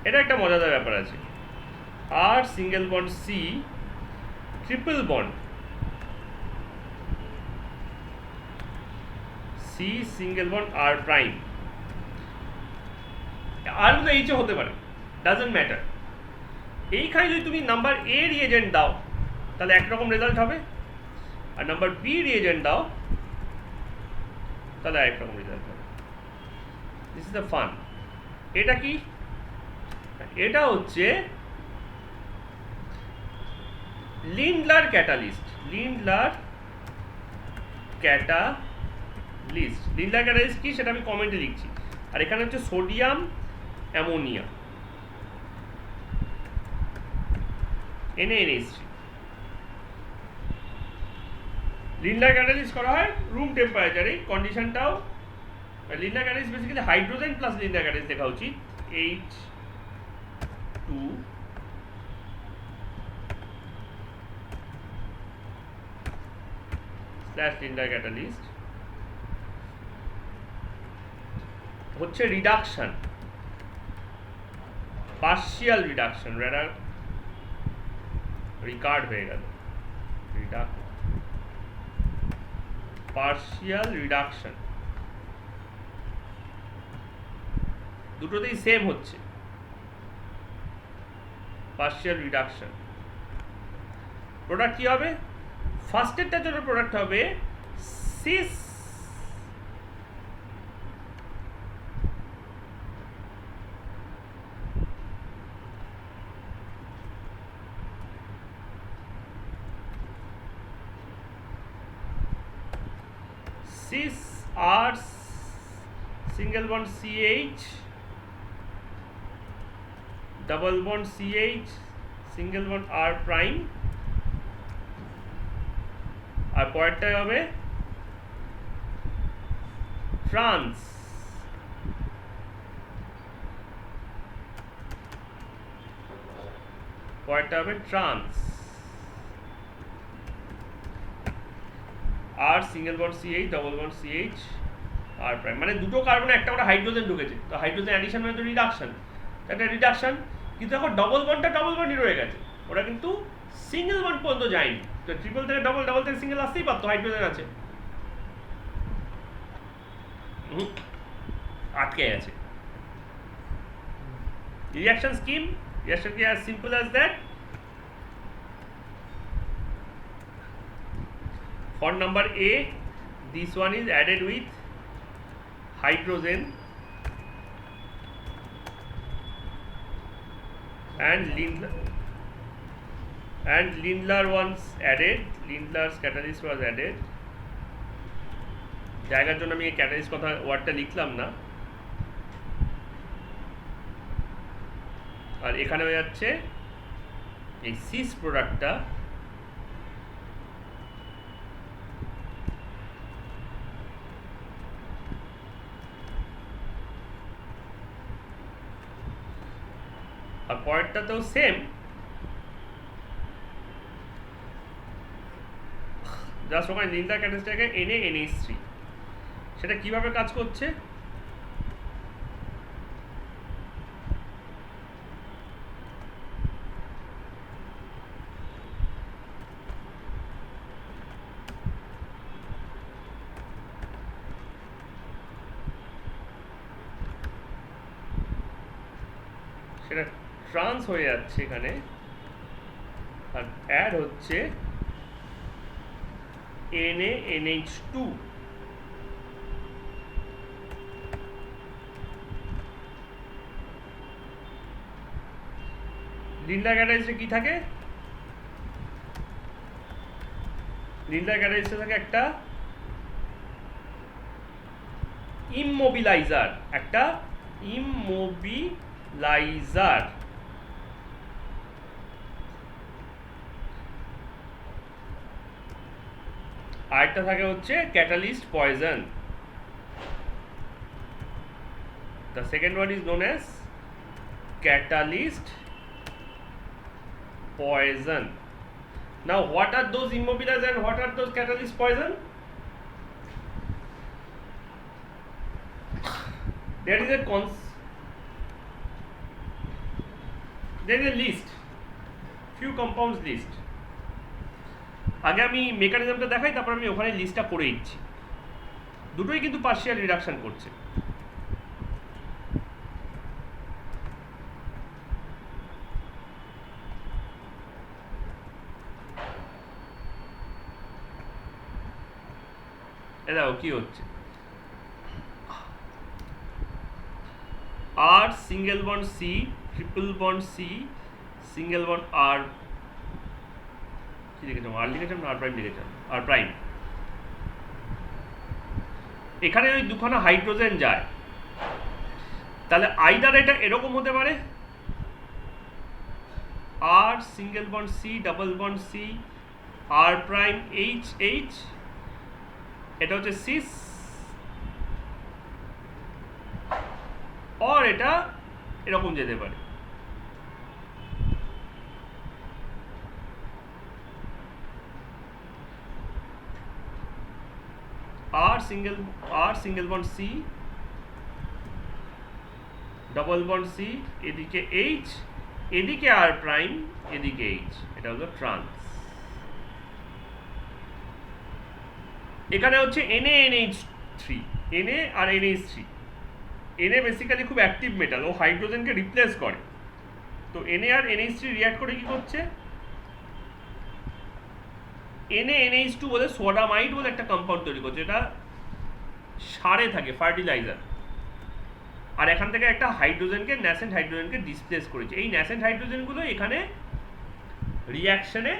এটা একটা মজাদার ব্যাপার আছে, R single bond C triple bond C single bond R prime, R তো এইচও হতে পারে, ডাজন্ট ম্যাটার। এইখানে যদি তুমি নাম্বার A রিএজেন্ট দাও তাহলে একরকম রেজাল্ট হবে, আর নাম্বার B রিএজেন্ট দাও তাহলে আরেক রকম রেজাল্ট হবে। This is the fun. এটা কি? এটা হচ্ছে লিন্ডলার ক্যাটালিস্ট। লিন্ডলার ক্যাটালিস্ট কি সেটা আমি কমেন্টে লিখছি। আর এখানে হচ্ছে সোডিয়াম অ্যামোনিয়া NaNH3। লিন্ডলার ক্যাটালিস্ট করা হয় রুম টেম্পারেচারে। কন্ডিশনটাও Lindlar catalyst basically hydrogen plus Lindlar catalyst লেখা উচিত, H2 লিন্ডলার ক্যাটালিস্ট হচ্ছে রিডাকশন, পার্শিয়াল রিডাকশন, রিকার্ড হয়ে গেল, পার্শিয়াল রিডাকশন দুটোতেই সেম হচ্ছে পার্শিয়াল রিডাকশন। প্রোডাক্ট কি হবে? ফার্স্টেরটার জন্য প্রোডাক্ট হবে cis R single bond CH double bond CH single bond R prime, আর পরেরটা হবে ট্রান্স, পরেরটা হবে trans R single bond CH double bond CH R prime. মানে দুটো কার্বনে একটা করে হাইড্রোজেন ঢুকেছে, তো হাইড্রোজেন অ্যাডিশন মানে তো রিডাকশন, তো একটা রিডাকশন, কিন্তু এখন ডবল বন্ডই রয়ে গেছে, ওরা কিন্তু সিঙ্গেল বন্ড পর্যন্ত যায়নি। তো ট্রিপল থেকে ডবল, ডবল থেকে সিঙ্গেল আসতেই পারতো, হাইড্রোজেন আছে, আটকে গেছে। Reaction scheme as simple as that. For number A, this one is added with hydrogen and Lindlar ones added. Lindlar's catalyst was added. জায়গার জন্য আমি এই ক্যাটালিস্ট কথা ওয়ার্ডটা লিখলাম না। আর এখানে হয়ে যাচ্ছে এই সিস প্রোডাক্টটা আর পরেরটাতেও সেম, জাস্ট ওখানে লিন্ডার ক্যাটালিস্টটাকে NaNH3, সেটা কিভাবে কাজ করছে? সেটা ট্রান্স হয়ে যাচ্ছে এখানে, আর অ্যাড হচ্ছে NaNH2। লিন্ডার ক্যাটালিস্টে কি থাকে? লিন্ডার ক্যাটালিস্টে থাকে একটা ইমমোবিলাইজার, আরেকটা থাকে হচ্ছে catalyst poison. The second one is known as catalyst poison. Now what are those immobilizers and what are those catalyst poison? There is a list, few compounds list. আগে আমি মেকানিজমটা দেখাই, তারপর আমি ওখানে লিস্টটা করে দিচ্ছি। দুটোই কিন্তু পার্শিয়াল রিডাকশন করছে। দেখো কি হচ্ছে, R single bond C, triple bond C, single bond R, কি লিখেছিলাম? R লিখেছিলাম না R প্রাইম লিখেছিলাম? R prime. এখানে ওই দুখানা হাইড্রোজেন যায়, তাহলে আইদার এটা এরকম হতে পারে, R single bond C, double bond C, R prime H, এটা হচ্ছে সিস, আর এটা এরকম যেতে পারে। R single bond C, double bond C, এদিকে H, এদিকে R প্রাইম, এদিকে H, এটা হলো ট্রান্স। এখানে হচ্ছে NaNH3, Na আর NH3। Na বেসিক্যালি খুব অ্যাক্টিভ মেটাল, ও হাইড্রোজেনকে রিপ্লেস করে। তো Na আর NH3 রিঅ্যাক্ট করে কি করছে, NaNH2 বলে সোডামাইড বলে একটা কম্পাউন্ড তৈরি করছে, এটা সারে থাকে, ফার্টিলাইজার। আর এখান থেকে একটা হাইড্রোজেনকে, ন্যাসেন্ট হাইড্রোজেনকে ডিসপ্লেস করেছে। এই ন্যাসেন্ট হাইড্রোজেনগুলো এখানে রিঅ্যাকশনে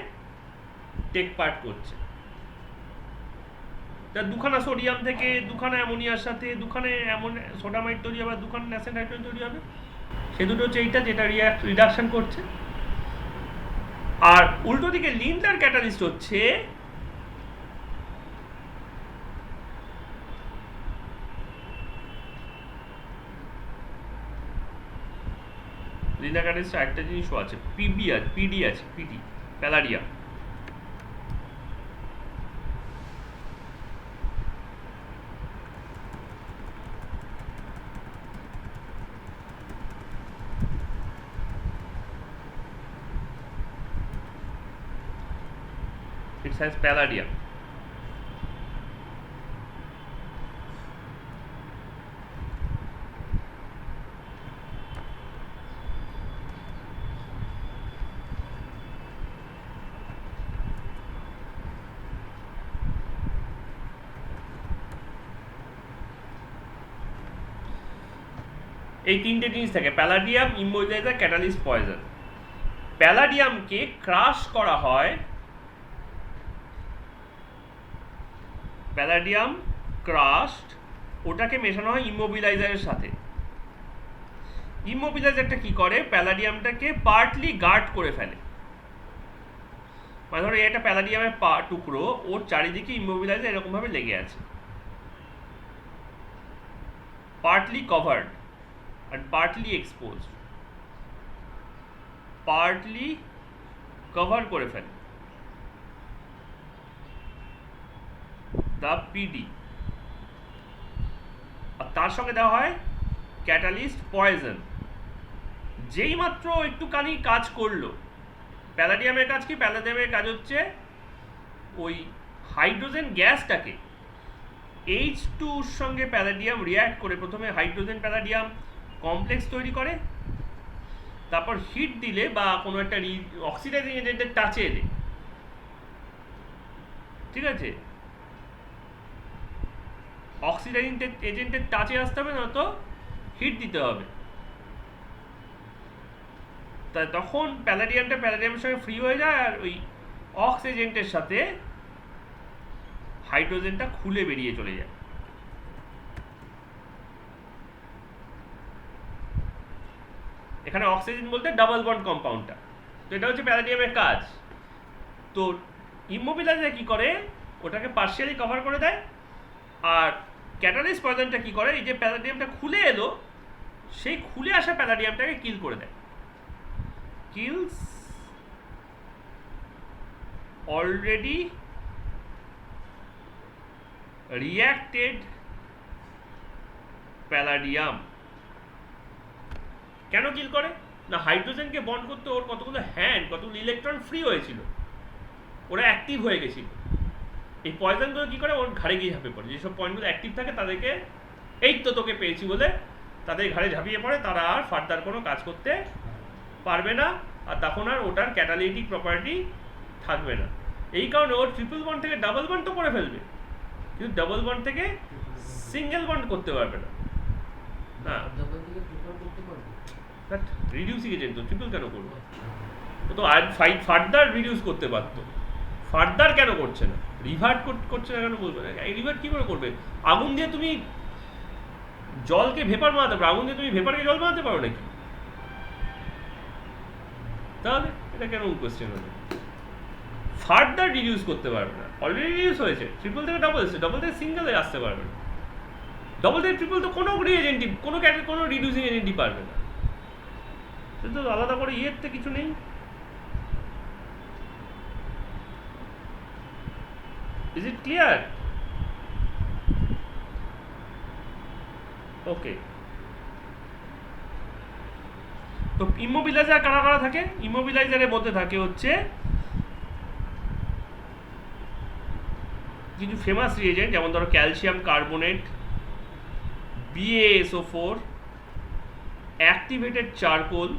টেক পার্ট করছে। তা দুখানা সোডিয়াম থেকে দুখানা অ্যামোনিয়ার সাথে দুখানে সোডামাইড তৈরি হবে, দুখানা ন্যাসেন্ট হাইড্রোজেন তৈরি হবে। সে দুটো হচ্ছে এইটা যেটা রিডাকশন করছে। আর উল্টো দিকে লিন্ডার ক্যাটালিস্ট হচ্ছে লিন্ডার ক্যাটালিস্ট একটা জিনিসও আছে, পিডি আছে, প্যালাডিয়া। It's has palladium. এই তিনটে জিনিস থাকে, প্যালাডিয়াম, ইমোবিলাইজার, ক্যাটালিস্ট, পয়জন। প্যালাডিয়ামকে ক্রাশ করা হয়, প্যালাডিয়াম ক্রাশড, ওটাকে মেশানো হয় ইমোবিলাইজারের সাথে। ইমোবিলাইজারটা কি করে, প্যালাডিয়ামটাকে পার্টলি গার্ড করে ফেলে। মানে ধরো এটা প্যালাডিয়ামের টুকরো, ওর চারিদিকে ইমোবিলাইজার এরকমভাবে লেগে আছে, partly covered and partly exposed, partly cover করে ফেলে the PD। আর তার সঙ্গে দেওয়া হয় ক্যাটালিস্ট, পয়জন। যেই মাত্র একটুখানি কাজ করলো, প্যালাডিয়ামের কাজ কি, প্যালাডিয়ামের কাজ হচ্ছে ওই হাইড্রোজেন গ্যাসটাকে H2-র সঙ্গে প্যালাডিয়াম রিয়্যাক্ট করে প্রথমে হাইড্রোজেন প্যালাডিয়াম কমপ্লেক্স তৈরি করে, তারপর হিট দিলে বা কোনো একটা অক্সিডাইজিং এজেন্টের টাচে এলে, ঠিক আছে, অক্সিডাইজিং এজেন্টের টাচে আসতে হবে, না তো হিট দিতে হবে। তা তখন প্যালাডিয়ামের সঙ্গে ফ্রি হয়ে যায়, আর ওই অক্স এজেন্টের সাথে হাইড্রোজেনটা খুলে বেরিয়ে চলে যায়। এখানে অক্সিজেন বলতে ডাবল বন্ড কম্পাউন্ডটা। তো এটা হচ্ছে প্যালাডিয়ামের কাজ। তো ইমোবিলাইজার কি করে, ওটাকে পার্শিয়ালি কভার করে দেয়। আর ক্যাটালিস্ট পয়জনটা কি করে, এই যে প্যালাডিয়ামটা খুলে এলো, সেই খুলে আসা প্যালাডিয়ামটাকে কিল করে দেয়। Kills already reacted palladium. কেন কিল করে না, হাইড্রোজেনকে বন্ড করতে ওর কতগুলো হ্যান্ড, কতগুলো ইলেকট্রন ফ্রি হয়েছিল, ওরা অ্যাক্টিভ হয়ে গেছিল। এই পয়জনগুলো কি করে, ওর ঘাড়ে গিয়ে ঝাঁপিয়ে পড়ে। যেসব পয়েন্টগুলো অ্যাক্টিভ থাকে তাদেরকে, এই তো তোকে পেয়েছি বলে তাদের ঘাড়ে ঝাঁপিয়ে পড়ে, তারা আর ফার্দার কোনো কাজ করতে পারবে না, আর তখন আর ওটার ক্যাটালিটিক প্রপার্টি থাকবে না। এই কারণে ওর ট্রিপল বন্ড থেকে ডাবল বন্ড তো করে ফেলবে, কিন্তু ডাবল বন্ড থেকে সিঙ্গেল বন্ড করতে পারবে না। না, রিডিউসিং এজেন্ট তো ট্রিপল কেন করবে, ও তো আর ফার্দার রিডিউস করতে পারতো, ফার্দার কেন করছে না, রিভার্ট করছে না কেন বলবে না। রিভার্ট কি করে করবে, আগুন দিয়ে তুমি জলকে ভেপার বানাতে পারো, আগুন দিয়ে তুমি ভেপারকে জল বানাতে পারো নাকি? তাহলে এটা কেন কোয়েশ্চেন হলো, ফার্দার রিডিউস করতে পারবে না, অলরেডি রিডিউস হয়েছে, ট্রিপল থেকে ডাবল এসেছে, ডাবল থেকে সিঙ্গেলে আসতে পারবে না, ডাবল থেকে ট্রিপল তো কোনো রিএজেন্টই, কোনো রিডিউসিং এজেন্টই পারবে না। তো আলাদা করে ইয়েতে কিছু নেই। Is it clear? Okay. তো ইমোবিলাইজার কারা কারা থাকে, ইমোবিলাইজারের মধ্যে থাকে হচ্ছে কিছু ফেমাস রিএজেন্ট, যেমন ধরো calcium carbonate, BaSO4, activated charcoal,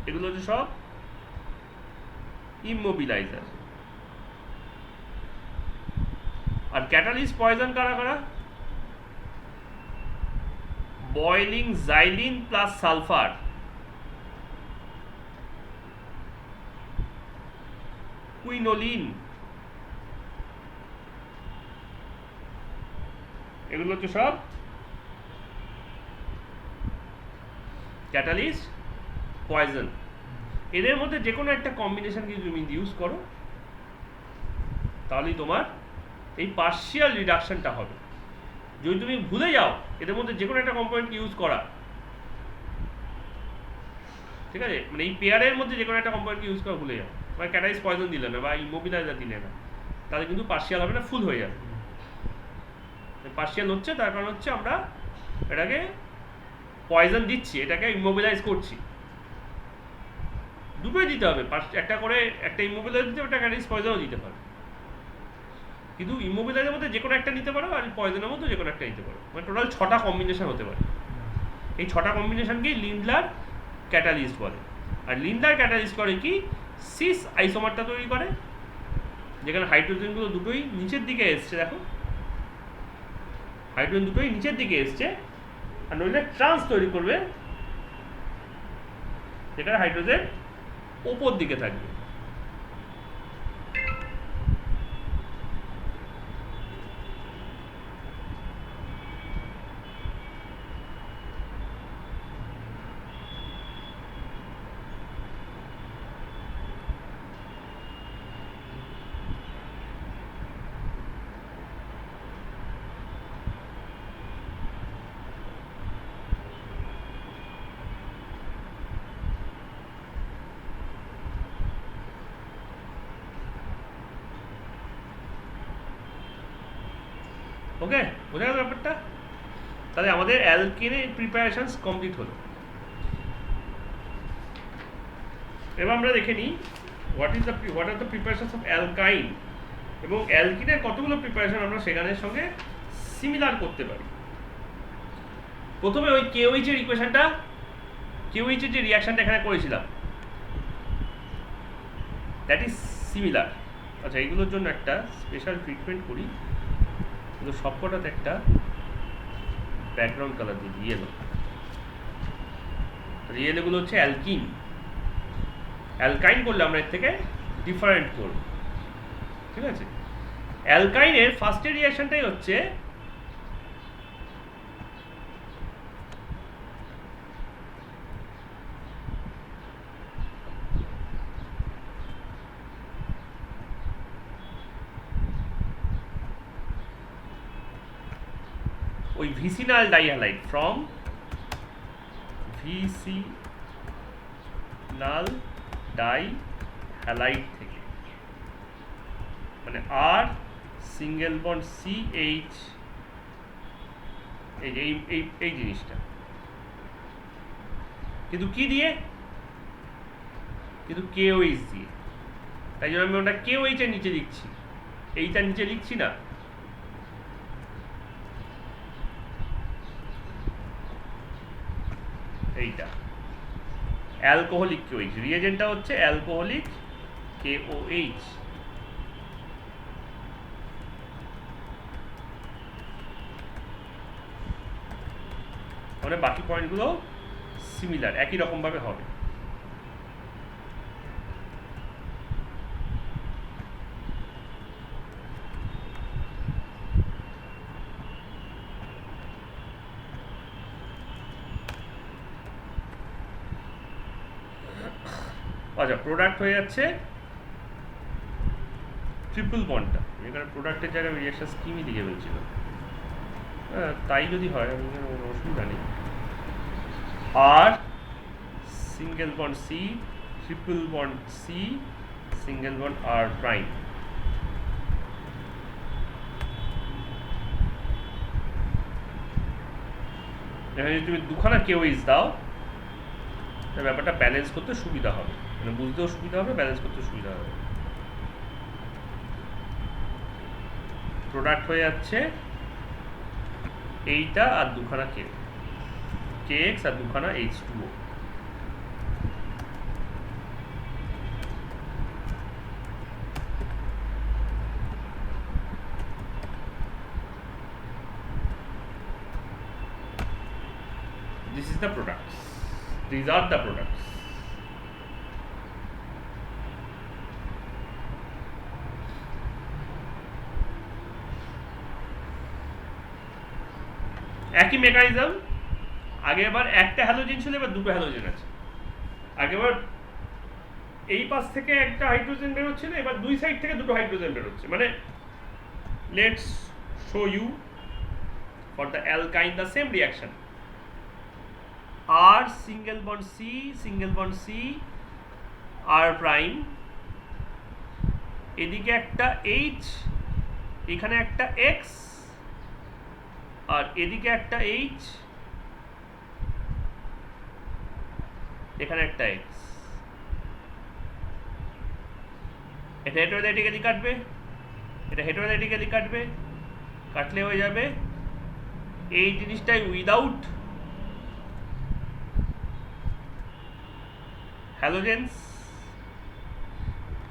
এগুলো হচ্ছে সব ইমোবিলাইজার। আর ক্যাটালিস্ট পয়জন কারা কারা, boiling xylene plus sulphur, quinoline, এগুলো হচ্ছে সব ক্যাটালিস্ট পয়জন। এদের মধ্যে যে কোনো একটা কম্বিনেশন যদি তুমি ইউজ করো, তাহলেই তোমার এই পার্শিয়াল রিডাকশনটা হবে। যদি তুমি ভুলে যাও এদের মধ্যে যে কোনো একটা কম্পোনেন্ট ইউজ করা, ঠিক আছে, মানে এই পেয়ারের মধ্যে যে কোনো একটা কম্পোনেন্ট ইউজ করা ভুলে যাও, মানে ক্যাটালিস্ট পয়জন দিলে না বা ইমোবিলাইজার দিলে না, তাহলে কিন্তু পার্শিয়াল হবে না, ফুল হয়ে যাবে। পার্শিয়াল হচ্ছে তার কারণ হচ্ছে আমরা এটাকে পয়জন দিচ্ছি, এটাকে ইমোবিলাইজ করছি, দুটোই দিতে হবে, একটা করে একটা ইমোবিলাইজার দিতে হবে, একটা ক্যাটালিস্ট পয়জনও দিতে পারো। কিন্তু ইমোবিলাইজারের মধ্যে যে কোনো একটা নিতে পারো, আর পয়জনের মধ্যে যে কোনো একটা নিতে পারো, মানে টোটাল 6টা কম্বিনেশন হতে পারে। এই 6টা কম্বিনেশনকেই লিন্ডলার ক্যাটালিস্ট বলে। আর লিন্ডলার ক্যাটালিস্ট করে কি, সিস আইসোমারটা তৈরি করে, যেখানে হাইড্রোজেনগুলো দুটোই নিচের দিকে এসছে, দেখো হাইড্রোজেন দুটোই নিচের দিকে এসছে, আর নইলে ট্রান্স তৈরি করবে যেখানে হাইড্রোজেন ওপর দিকে থাকবে। ওকে, বোঝা গেল ব্যাপারটা? তাহলে আমাদের অ্যালকেনের প্রিপারেশনস কমপ্লিট হলো। এবার আমরা দেখে নিই what are the preparations of অ্যালকাইন, এবং অ্যালকিনের কতগুলো প্রিপারেশন আমরা সেখানের সঙ্গে সিমিলার করতে পারি। প্রথমে ওই KOH এর ইকুয়েশনটা, KOH এর যে রিয়াকশনটা এখানে করেছিলাম, দ্যাট ইজ সিমিলার। আচ্ছা, এইগুলোর জন্য একটা স্পেশাল ট্রিটমেন্ট করি, কিন্তু সবকটাতে একটা ব্যাকগ্রাউন্ড কালার দিই, ইয়েলো। ইয়েলোগুলো হচ্ছে অ্যালকিন। অ্যালকাইন করলে আমরা এর থেকে ডিফারেন্ট করব, ঠিক আছে? অ্যালকাইনের ফার্স্টের রিয়াকশনটাই হচ্ছে ওই vicinal dihalide, from vicinal dihalide থেকে, মানে আর সিঙ্গেল বন্ড CH, এই যে এই জিনিসটা, কিন্তু কি দিয়ে, কিন্তু KOH দিয়ে। তাই জন্য আমি ওটা KOH এর নিচে লিখছি, এইটা নিচে লিখছি না। এইটা অ্যালকোহলিক KOH, রিয়েজেন্টটা হচ্ছে অ্যালকোহলিক KOH। মানে বাকি পয়েন্টগুলো সিমিলার, একই রকম ভাবে হবে। আচ্ছা, প্রোডাক্ট হয়ে যাচ্ছে ট্রিপল বন্ডটা, এখানে প্রোডাক্টের জায়গায় রিঅ্যাকশন স্কিমই লিখে ফেলছিল। তাই যদি হয়, আমি কোনো অসুবিধা নেই। আর single bond C, triple bond C, single bond R prime. এখানে যদি তুমি দুখানা KOH দাও, ব্যাপারটা ব্যালেন্স করতে সুবিধা হবে, মানে বুঝতেও সুবিধা হবে, ব্যালেন্স করতে সুবিধা হবে। প্রোডাক্ট হয়ে যাচ্ছে এইটা আর দুখানা KX আর দুখানা H2O। This is the products. These are the products. একই মেকানিজম, আগে এবার একটা হ্যালোজেন ছিল, এবার দুটো হ্যালোজেন আছে। আগেবার এই পাশ থেকে একটা হাইড্রোজেন বেরোচ্ছিল, এবার দুই সাইড থেকে দুটো হাইড্রোজেন বেরোচ্ছে। মানে let's show you for the alkyne the same reaction. R single bond C, single bond C, R prime, এদিকে একটা H, এখানে একটা X, আর এদিকে একটা H, এখানে একটা X। এটা হেটারোজাইটিক্যালি কাটবে, এটা হেটারোজাইটিক্যালি কাটবে, কাটলে হয়ে যাবে এই জিনিসটাই উইদাউট হ্যালোজেন্স।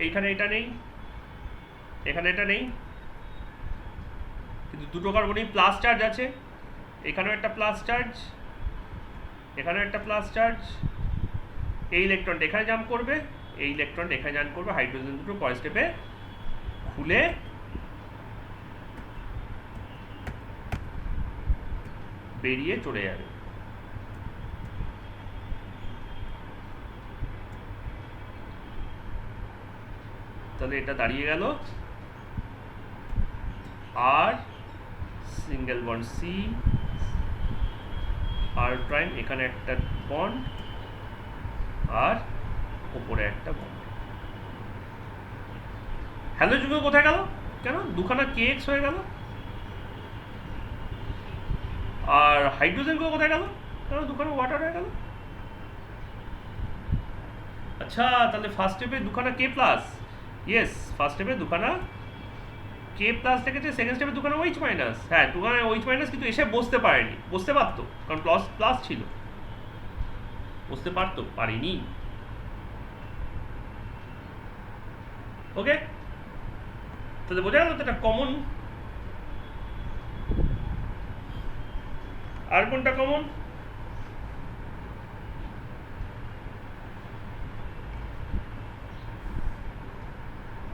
এইখানে এটা নেই, এখানে এটা নেই, কিন্তু দুটো কার্বনই প্লাস চার্জ আছে। এখানেও একটা প্লাস চার্জ, এখানেও একটা প্লাস চার্জ। এই ইলেকট্রনটা এখানে জাম্প করবে, এই ইলেকট্রনটা এখানে জাম্প করবে, হাইড্রোজেন দুটো পরের স্টেপে খুলে বেরিয়ে চলে যাবে। তাহলে এটা দাঁড়িয়ে গেল আর সিঙ্গেল বন্ড সি আর প্রাইম, এখানে একটা বন্ড আর উপরে একটা বন্ড। হ্যালোজেন কোথায় গেল? কেন দুখানা কেএক্স হয়ে গেল? আর হাইড্রোজেন কোথায় গেল? কেন দুখানা ওয়াটার হয়ে গেল? আচ্ছা, তাহলে ফার্স্ট স্টেপে দুখানা কে প্লাস, ইয়েস ফার্স্ট স্টেপে দুখানা কে প্লাস দেখেছে, সেকেন্ড স্টেপে দুখানা ওইচ মাইনাস। হ্যাঁ, দুখানা ওইচ মাইনাস, কিন্তু এসে বসতে পারেনি, বসতে পারতো কারণ প্লাস প্লাস ছিল, বসতে পারতো, পারিনি। ওকে, তাহলে বোঝা গেল তো এটা কমন। আর কোনটা কমন?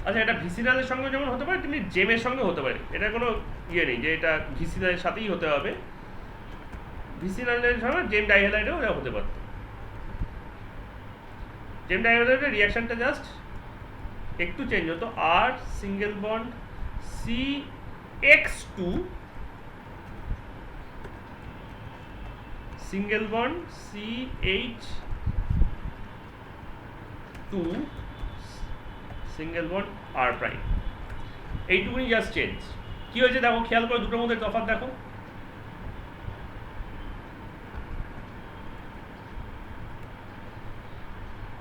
আচ্ছা, এটা ভিসিনালের সঙ্গে যেমন হতে পারে তেমনি জেমের সঙ্গে হতে পারে, এটা কোনো ইয়ে নেই যে এটা ভিসিনালের সাথেই হতে হবে। ভিসিনালের সঙ্গে জেম ডাইহ্যালাইডেও এটা হতে পারত। জেম ডাইহ্যালাইডের রিয়াকশনটা জাস্ট একটু চেঞ্জ হতো, R single bond C X two, single bond C H two, single bond R prime, এইটুকুনি জাস্ট চেঞ্জ। কি হয়েছে দেখো, খেয়াল করে দুটোর মধ্যে তফাৎ দেখো।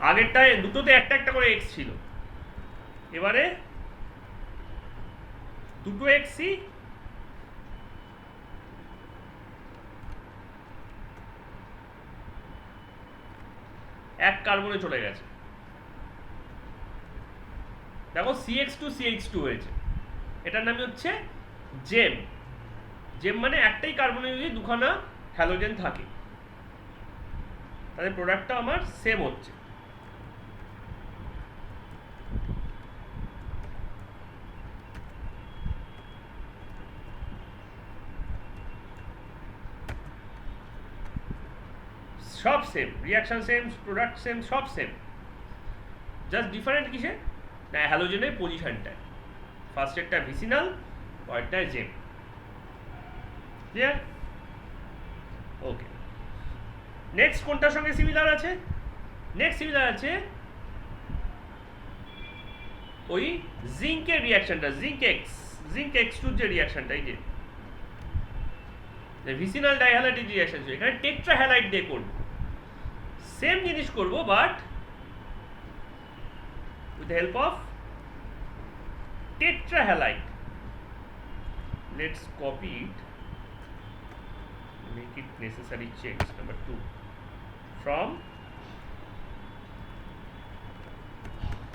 আগেরটায় দুটোতে একটা একটা করে এক্স ছিল, এবারে দুটো এক্সই এক কার্বনে চলে গেছে। দেখো CH2 CH2 হয়েছে, এটার নামই হচ্ছে জেম। জেম মানে একটাই কার্বনে যদি দুখানা হ্যালোজেন থাকে, তাহলে প্রোডাক্টটা আমার সেম হচ্ছে। সব same, reaction same, product same, সব সেম, জাস্ট ডিফারেন্ট কিসে না হ্যালোজেনের পজিশনটায়। ফার্স্টেরটা ভিসিনাল, পরেরটা জেম। ক্লিয়ার? ওকে, নেক্সট কোনটার সঙ্গে সিমিলার আছে? নেক্সট সিমিলার আছে ওই জিঙ্কের রিয়াকশনটা, জিঙ্ক এক্স টুর যে রিয়াকশনটা, এই যে ভিসিনাল ডাইহ্যালাইড রিয়াকশন, এখানে টেট্রাহ্যালাইড দিয়ে করব, সেম জিনিস করব but with the help of tetrahalide. Let's copy it, make it necessary checks number 2 from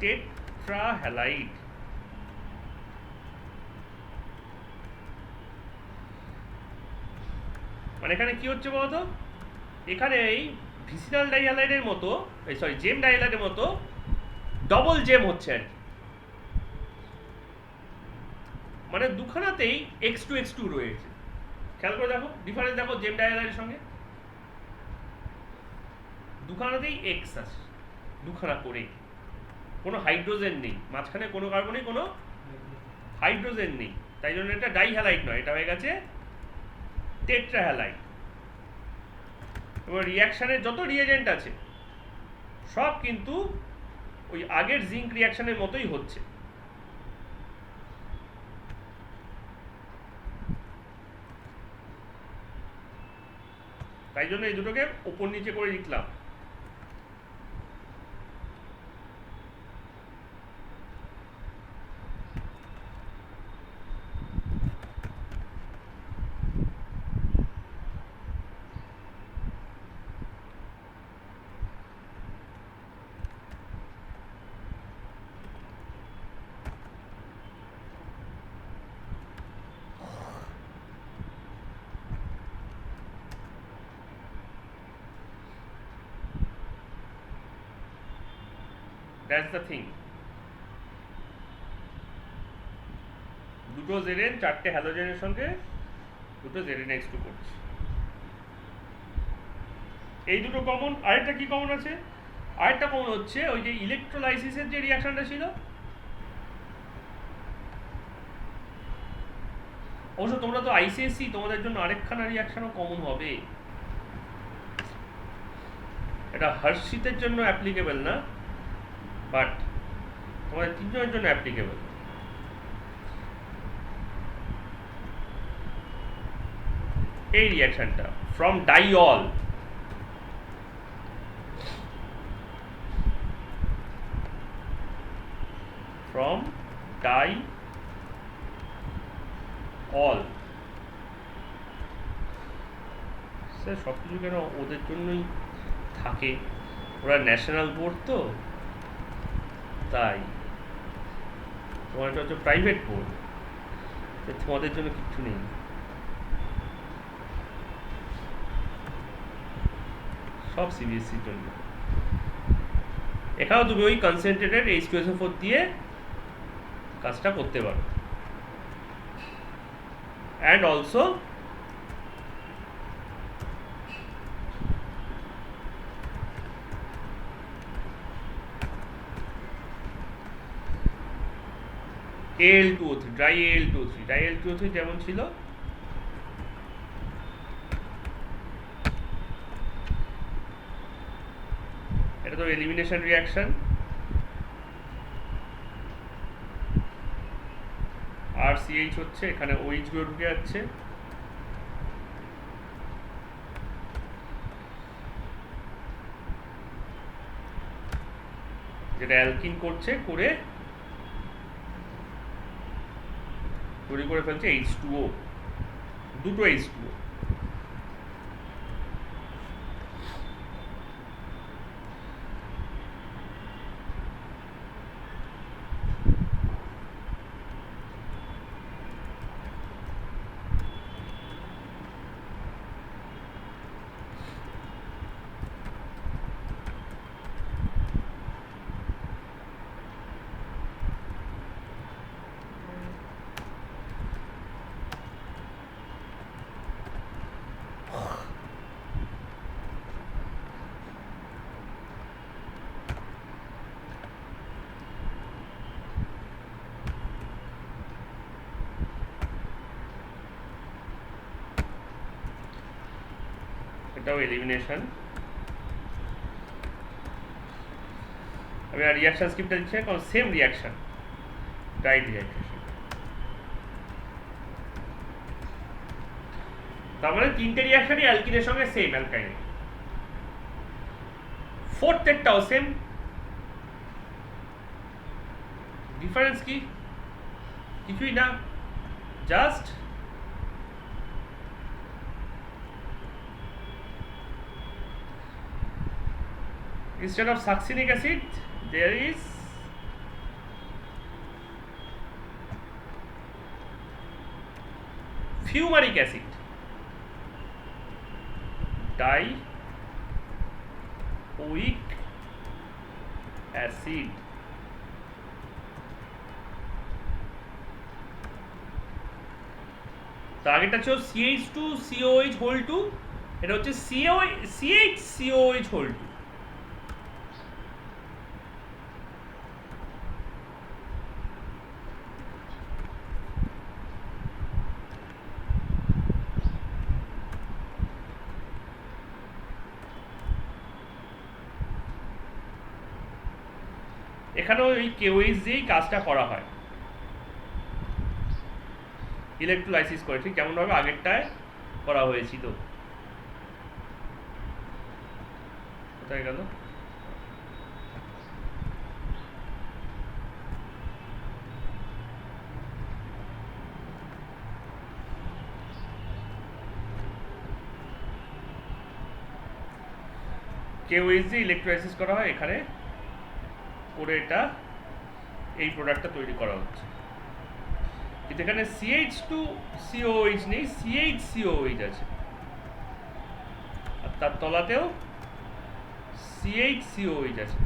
tetrahalide. মানে এখানে কি হচ্ছে বলতো, এখানে এই ভিসিনাল ডাইহ্যালাইডের মতো, সরি জেম ডাইহ্যালাইডের মতো ডবল জেম হচ্ছে আর কি, মানে দুখানাতেই X2 রয়েছে। খেয়াল করে দেখো ডিফারেন্স, দেখো জেম ডাইহ্যালাইডের সঙ্গে দুখানাতেই এক্স আছে, দুখানা করে, কোনো হাইড্রোজেন নেই মাঝখানে, কোনো কার্বনে কোনো হাইড্রোজেন নেই, তাই জন্য এটা ডাইহ্যালাইড নয়, এটা হয়ে গেছে টেট্রাহ্যালাইড। এবার রিয়াকশানের যত রিয়েজেন্ট আছে সব কিন্তু ওই আগের জিঙ্ক রিয়াকশনের মতোই হচ্ছে। তাই জন্য এই দুটোকে উপর নিচে করে লিখলাম। That's the thing. দুটো জেরেন, চারটে হ্যালোজেনের সঙ্গে দুটো জেরেন X2 করছি। এই দুটো কমন। আরেকটা কি কমন আছে? আরেকটা কমন হচ্ছে ওই যে ইলেকট্রোলাইসিসের যে রিয়াকশনটা ছিল, অবশ্য তোমরা তো আইসিএসসি, তোমাদের জন্য আরেকখানা রিয়াকশনও কমন হবে। এটা হার্শিতের জন্য অ্যাপ্লিকেবল না, বাট তোমাদের তিনজনের জন্য অ্যাপ্লিকেবল। এই রিয়াকশনটা ফ্রম ডাইঅল from diol, স্যার সব কিছু কেন ওদের জন্যই থাকে, ওরা ন্যাশনাল বোর্ড তো, তাই তোমার হচ্ছে প্রাইভেট বোর্ড, তোমাদের জন্য কিচ্ছু নেই। সব সিবিএসসির জন্য। এখানেও তুমি ওই কনসেন্ট্রেটেড H2SO4 দিয়ে কাজটা করতে পারো। And also Al2O3, dry Al2O3 যেমন ছিল এটা তো এলিমিনেশন রিয়াকশন। আর CH হচ্ছে, এখানে OH গুলো ঢুকে যাচ্ছে, যেটা অ্যালকিন করছে, করে তৈরি করে ফেলছে H2O, দুটো H2O। এটাও এলিমিনেশন। আমি আর রিয়াকশন স্ক্রিপ্টটা দিচ্ছি না, কারণ সেম রিয়াকশন, ডাই ডিহাইড্রেশন। তার মানে তিনটে রিয়াকশনই অ্যালকিনের সঙ্গে সেম অ্যালকাইন। ফোর্থেরটাও সেম। ডিফারেন্স কি? কিছুই না, just instead of succinic acid there is fumaric acid, dioic acid। তো আগেরটা ছিল CH2COH2, এটা হচ্ছে CHCOH2। এখানেও ওই KOH দিয়েই কাজটা করা হয়, ইলেকট্রোলাইসিস করে, ঠিক যেমনভাবে আগেরটায় করা হয়েছিল। কোথায় গেল? KOH দিয়ে ইলেকট্রোলাইসিস করা হয় এখানে, করে এটা এই প্রোডাক্টটা তৈরি করা হচ্ছে। কিন্তু এখানে CH2COH নেই, CHCOH আছে, আর তার তলাতেও CHCOH আছে।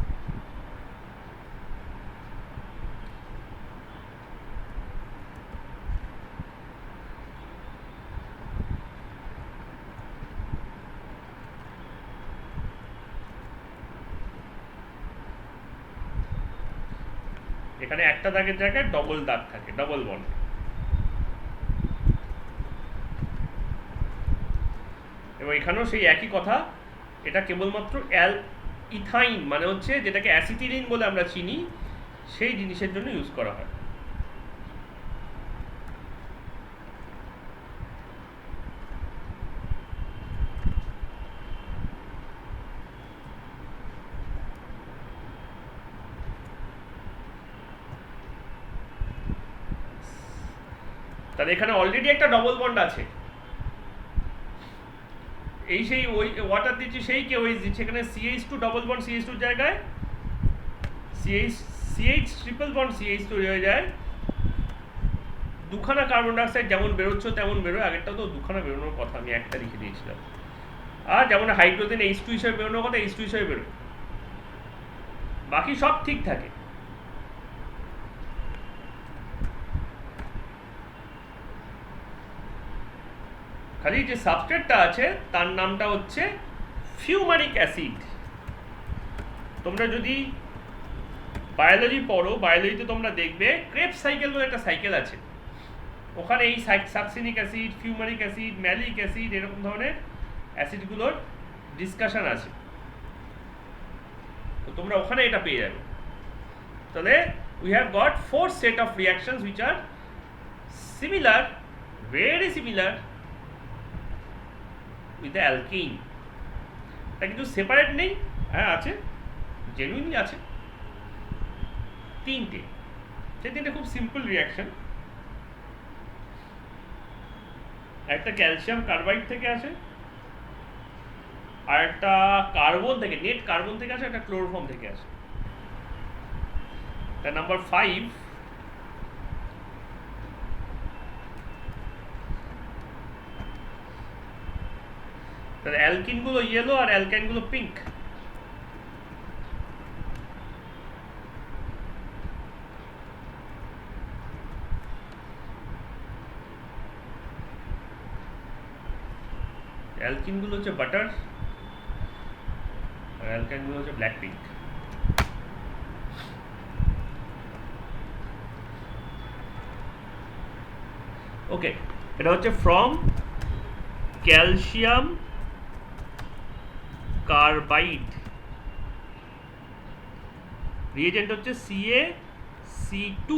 এখানে একটা দাগের জায়গায় ডবল দাগ থাকে, ডবল বন্ড। এবং এখানেও সেই একই কথা, এটা কেবলমাত্র ইথাইন মানে হচ্ছে যেটাকে অ্যাসিটিলিন বলে আমরা চিনি, সেই জিনিসের জন্য ইউজ করা হয়। তাহলে এখানে অলরেডি একটা ডবল বন্ড আছে, এই সেই ওই ওয়াটার দিচ্ছি সেই কেওএইচ দিচ্ছে, এখানে CH2 ডবল বন্ড CH2 জায়গায় CH ট্রিপল বন্ড CH তৈরি হয়ে যায়। দুখানা কার্বন ডাইঅক্সাইড যেমন বেরোচ্ছে তেমন বেরোয়, আগেরটাও তো দুখানা বেরোনোর কথা, আমি একটা লিখে দিয়েছিলাম। আর যেমন হাইড্রোজেন H2 হিসেবে বেরোনোর কথা H2 হিসেবে বেরোয়, বাকি সব ঠিক থাকে। খালি যে সাবস্ট্রেটটা আছে তার নামটা হচ্ছে ফিউমারিক অ্যাসিড। তোমরা যদি বায়োলজি পড়ো, বায়োলজিতে তোমরা দেখবে ক্রেবস সাইকেল বলে একটা সাইকেল আছে, ওখানে এই succinic acid, fumaric acid, malic acid এরকম ধরনের অ্যাসিডগুলোর ডিসকাশন আছে, তো তোমরা ওখানে এটা পেয়ে যাবে। তাহলে we have got 4 set of reactions which are similar, very similar with the alkyne. এটা কিন্তু সেপারেট নেই, হ্যাঁ আছে, জেনুইনলি আছে তিনটে, সেই তিনটে খুব সিম্পল রিয়াকশন। একটা ক্যালসিয়াম কার্বাইড থেকে আসে, আর একটা কার্বন থেকে, নেট কার্বন থেকে আসে, একটা ক্লোরোফর্ম থেকে আসে। নাম্বার 5, তাহলে অ্যালকিন গুলো ইয়েলো আর অ্যালকাইন গুলো পিঙ্ক। অ্যালকিন গুলো হচ্ছে বাটার আর অ্যালকাইন গুলো হচ্ছে ব্ল্যাক পিঙ্ক। ওকে, এটা হচ্ছে ফ্রম ক্যালসিয়াম কার্বাইড, রিয়েজেন্ট হচ্ছে CaC2,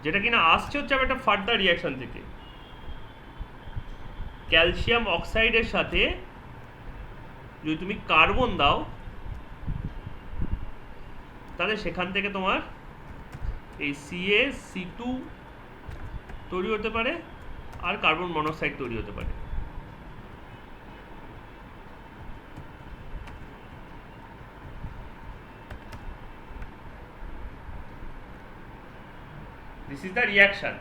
যেটা কিনা আসছে হচ্ছে একটা ফার্দার রিয়াকশন থেকে। ক্যালসিয়াম অক্সাইডের সাথে যদি তুমি কার্বন দাও, তাহলে সেখান থেকে তোমার এই CaC2 তৈরি হতে পারে আর কার্বন মনোক্সাইড তৈরি হতে পারে। This is the reaction.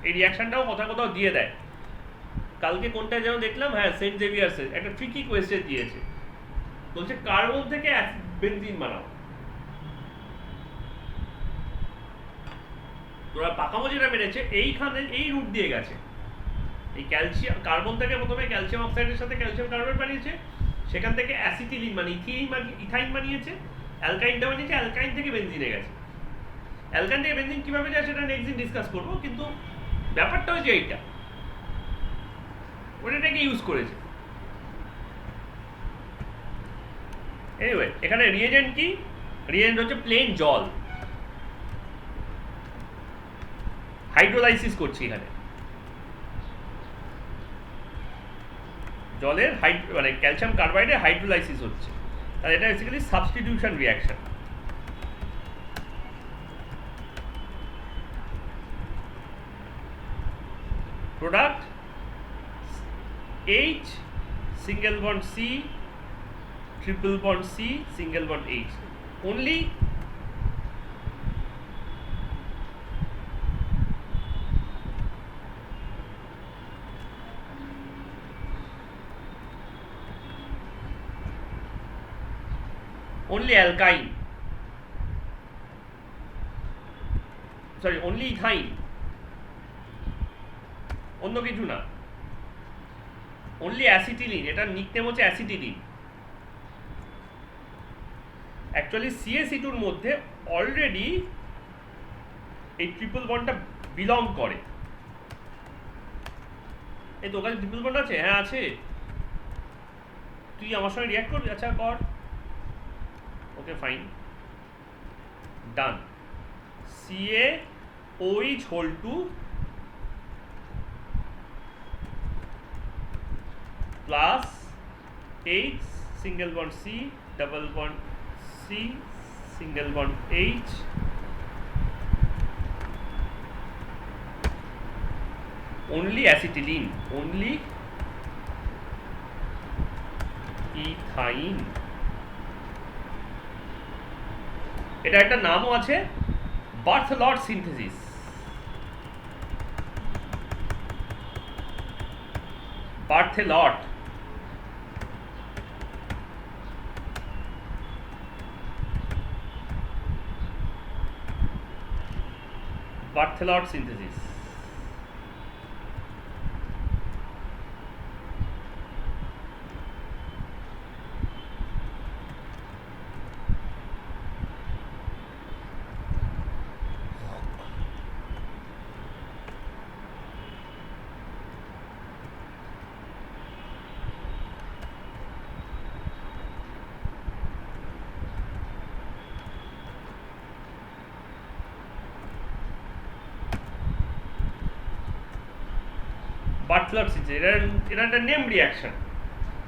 এই রিয়াকশনটাও কোথাও কোথাও দিয়ে দেয়। কালকে কোনটা যেন দেখলাম, হ্যাঁ সেন্ট জেভিয়ার্সের একটা ট্রিকি কোয়েশ্চেন দিয়েছে, বলছে কার্বন থেকে বেনজিন বানাও। তোরা পাকামো যেটা মেরেছে এইখানে এই রুট দিয়ে গেছে, এই ক্যালসিয়াম কার্বন থেকে প্রথমে ক্যালসিয়াম অক্সাইডের সাথে ক্যালসিয়াম কার্বনেট বানিয়েছে, সেখান থেকে অ্যাসিটিলিন মানে ইথাইন বানিয়েছে, অ্যালকাইনটা বানিয়েছে, অ্যালকাইন থেকে বেনজিনে গেছে। অ্যালকাইন থেকে বেনজিন কিভাবে যায় সেটা নেক্সট দিন ডিসকাস করবো, কিন্তু ব্যাপারটা হচ্ছে এইটা, ওটাকে ইউজ করেছে। এনিওয়ে, এখানে রিয়েজেন্ট কি? রিয়েজেন্ট হচ্ছে প্লেন জল, হাইড্রোলাইসিস করছি এখানে, জলের মানে ক্যালসিয়াম কার্বাইডে হাইড্রোলাইসিস হচ্ছে, তাহলে এটা basically substitution reaction. Product H single bond C, triple bond C, single bond H. Only alkyne, sorry, only ethyne, অন্য কিছু না, অনলি অ্যাসিটিলিন, এটার নিকনেম হচ্ছে অ্যাসিটিলিন। অ্যাকচুয়ালি CaC2-র মধ্যে অলরেডি এই ট্রিপল বন্ডটা বিলং করে। এই তোর কাছে ট্রিপল বন্ড আছে? হ্যাঁ আছে। তুই আমার সঙ্গে রিয়াক্ট করবি? আচ্ছা কর। Okay fine, done. CaOH whole 2 plus H single bond C double bond C single bond H only acetylene, only ethyne. এটা একটা নামও আছে, Berthelot synthesis. Berthelot, Berthelot synthesis. Butler synthesis, এটা একটা নেম রিঅ্যাকশন।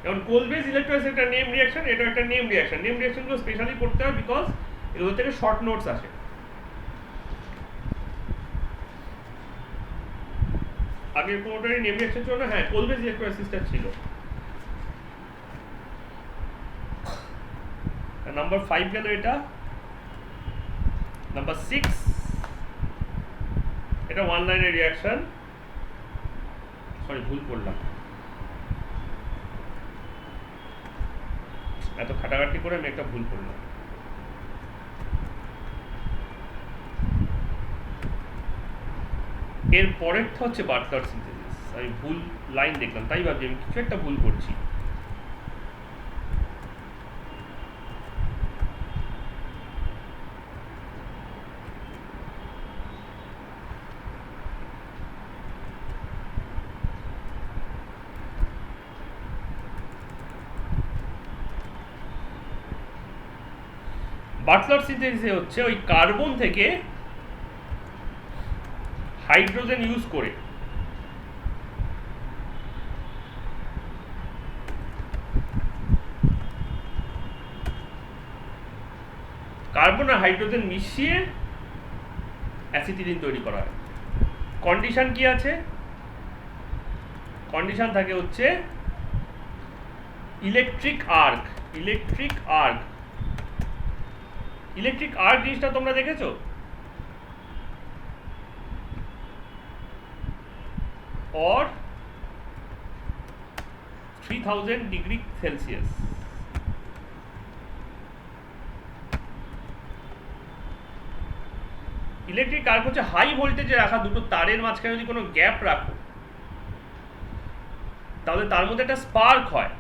যেমন কোলবেজ ইলেকট্রোলাইসিস একটা name reaction, এটা একটা নেম রিঅ্যাকশন। নেম রিঅ্যাকশনগুলো স্পেশালি করতে হয় বিকজ এগুলো থেকে শর্ট নোটস আসে। আগের কোনোটারই নেম রিঅ্যাকশন ছিল না। হ্যাঁ, কোলবেজ ইলেকট্রোলাইসিসটা ছিল। নাম্বার 5 গেল এটা। নাম্বার 6 এটা ওয়ান লাইনের রিঅ্যাকশন। সরি, ভুল করলাম। এত খাটাখাটি করে আমি একটা ভুল করলাম। এর পরেরটা হচ্ছে বাটলার সিনথেসিস। আমি ভুল লাইন দেখলাম, তাই ভাবছি আমি কিছু একটা ভুল করছি। বাটলার সিনথেসিসে হচ্ছে ওই কার্বন থেকে হাইড্রোজেন ইউজ করে কার্বন আর হাইড্রোজেন মিশিয়ে অ্যাসিটিলিন তৈরি করা হয়। কন্ডিশন কি আছে? কন্ডিশন থাকে হচ্ছে electric arc. Electric arc, electric arc জিনিসটা তোমরা দেখেছো? or 3000 degree Celsius. Electric arc হচ্ছে হাই ভোল্টেজে রাখা দুটো তারের মাঝখানে যদি কোনো গ্যাপ রাখো তাহলে তার মধ্যে একটা স্পার্ক হয়।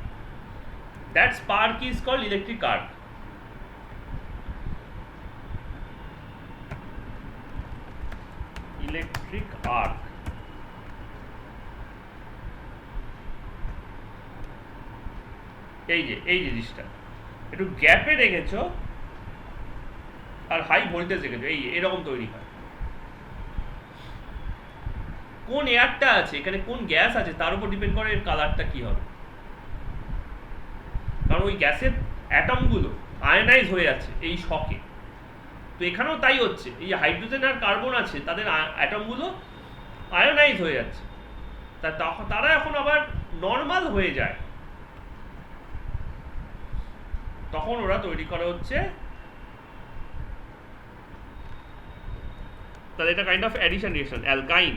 That spark is called electric arc. Electric arc, এই যে জিনিসটা একটু গ্যাপে রেখেছো আর হাই ভোল্টেজ রেখেছো, এই এরকম তৈরি হয়। কোন এয়ারটা আছে এখানে, কোন গ্যাস আছে তার উপর ডিপেন্ড করে এর কালারটা কি হবে। কারণ ওই গ্যাসের অ্যাটমগুলো আয়নাইজ হয়ে যাচ্ছে এই শকে। তো এখানেও তাই হচ্ছে, এই হাইড্রোজেন আর কার্বন আছে তাদের অ্যাটমগুলো আয়নাইজ হয়ে যাচ্ছে, তারা এখন আবার নর্মাল হয়ে যায়। তখন ওরা তৈরি করা হচ্ছে, তাহলে এটা কাইন্ড অফ অ্যাডিশন রিঅ্যাকশন, অ্যালকাইন।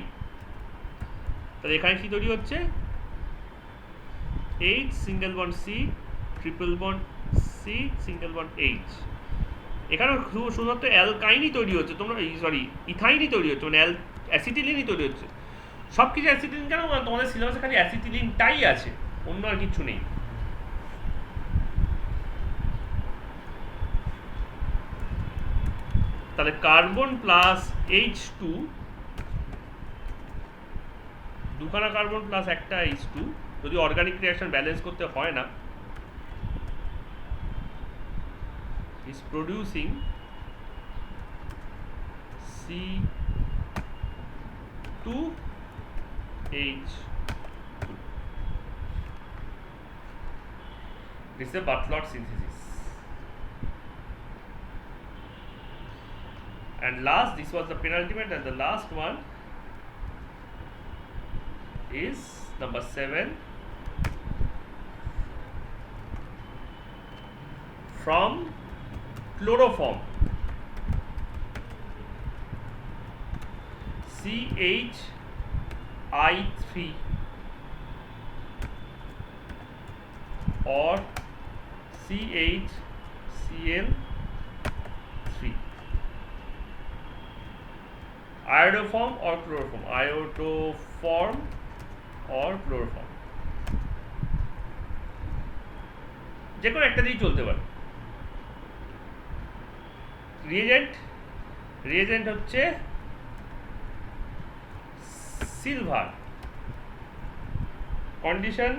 তাহলে এখানে কি তৈরি হচ্ছে? H single bond C triple bond C single bond H। এখানে শুধুমাত্র অ্যালকাইনই তৈরি হচ্ছে, তোমরা সরি ইথাইনই তৈরি হচ্ছে, মানে অ্যাসিটিলিনই তৈরি হচ্ছে। সব কিছু অ্যাসিটিলিন কেন? তোমাদের সিলেবাসে খালি অ্যাসিটিলিনটাই আছে, অন্য আর কিছু নেই। তাহলে কার্বন প্লাস H2, দুখানা কার্বন প্লাস একটা H2, যদি অর্গানিক রিঅ্যাকশন ব্যালেন্স করতে হয় না, is producing C2H2. This is the Bartlett synthesis. And last, this was the penultimate, and the last one is number 7, from chloroform CHI3 or CHCl3. Iodoform or chloroform, iodoform or chloroform, যে কোনো একটা দিয়েই চলতে পারে। Reagent হচ্ছে silver, condition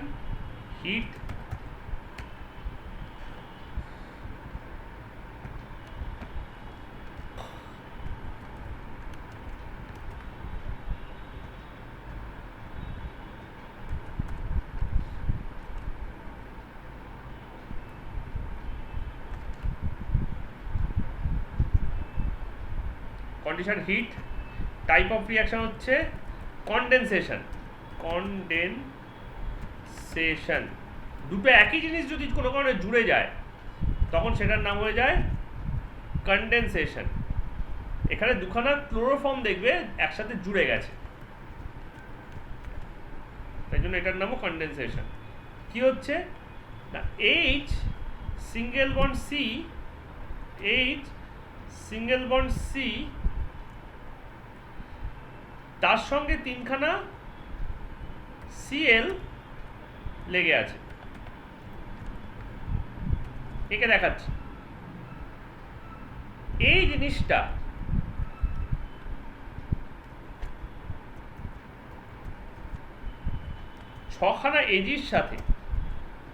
heat, condition heat, type of reaction হচ্ছে condensation. দুটো একই জিনিস যদি কোনো কারণে জুড়ে যায় তখন সেটার নাম হয়ে যায় কনডেনসেশন। এখানে দুখানা ক্লোরোফর্ম দেখবে একসাথে জুড়ে গেছে, তাই জন্য এটার নামও কনডেনসেশন। কি হচ্ছে না, H সিঙ্গেল বন্ড C, তার সঙ্গে তিনখানা Cl লেগে আছে। একে দেখাচ্ছি, এই জিনিসটা ছখানা এজির সাথে,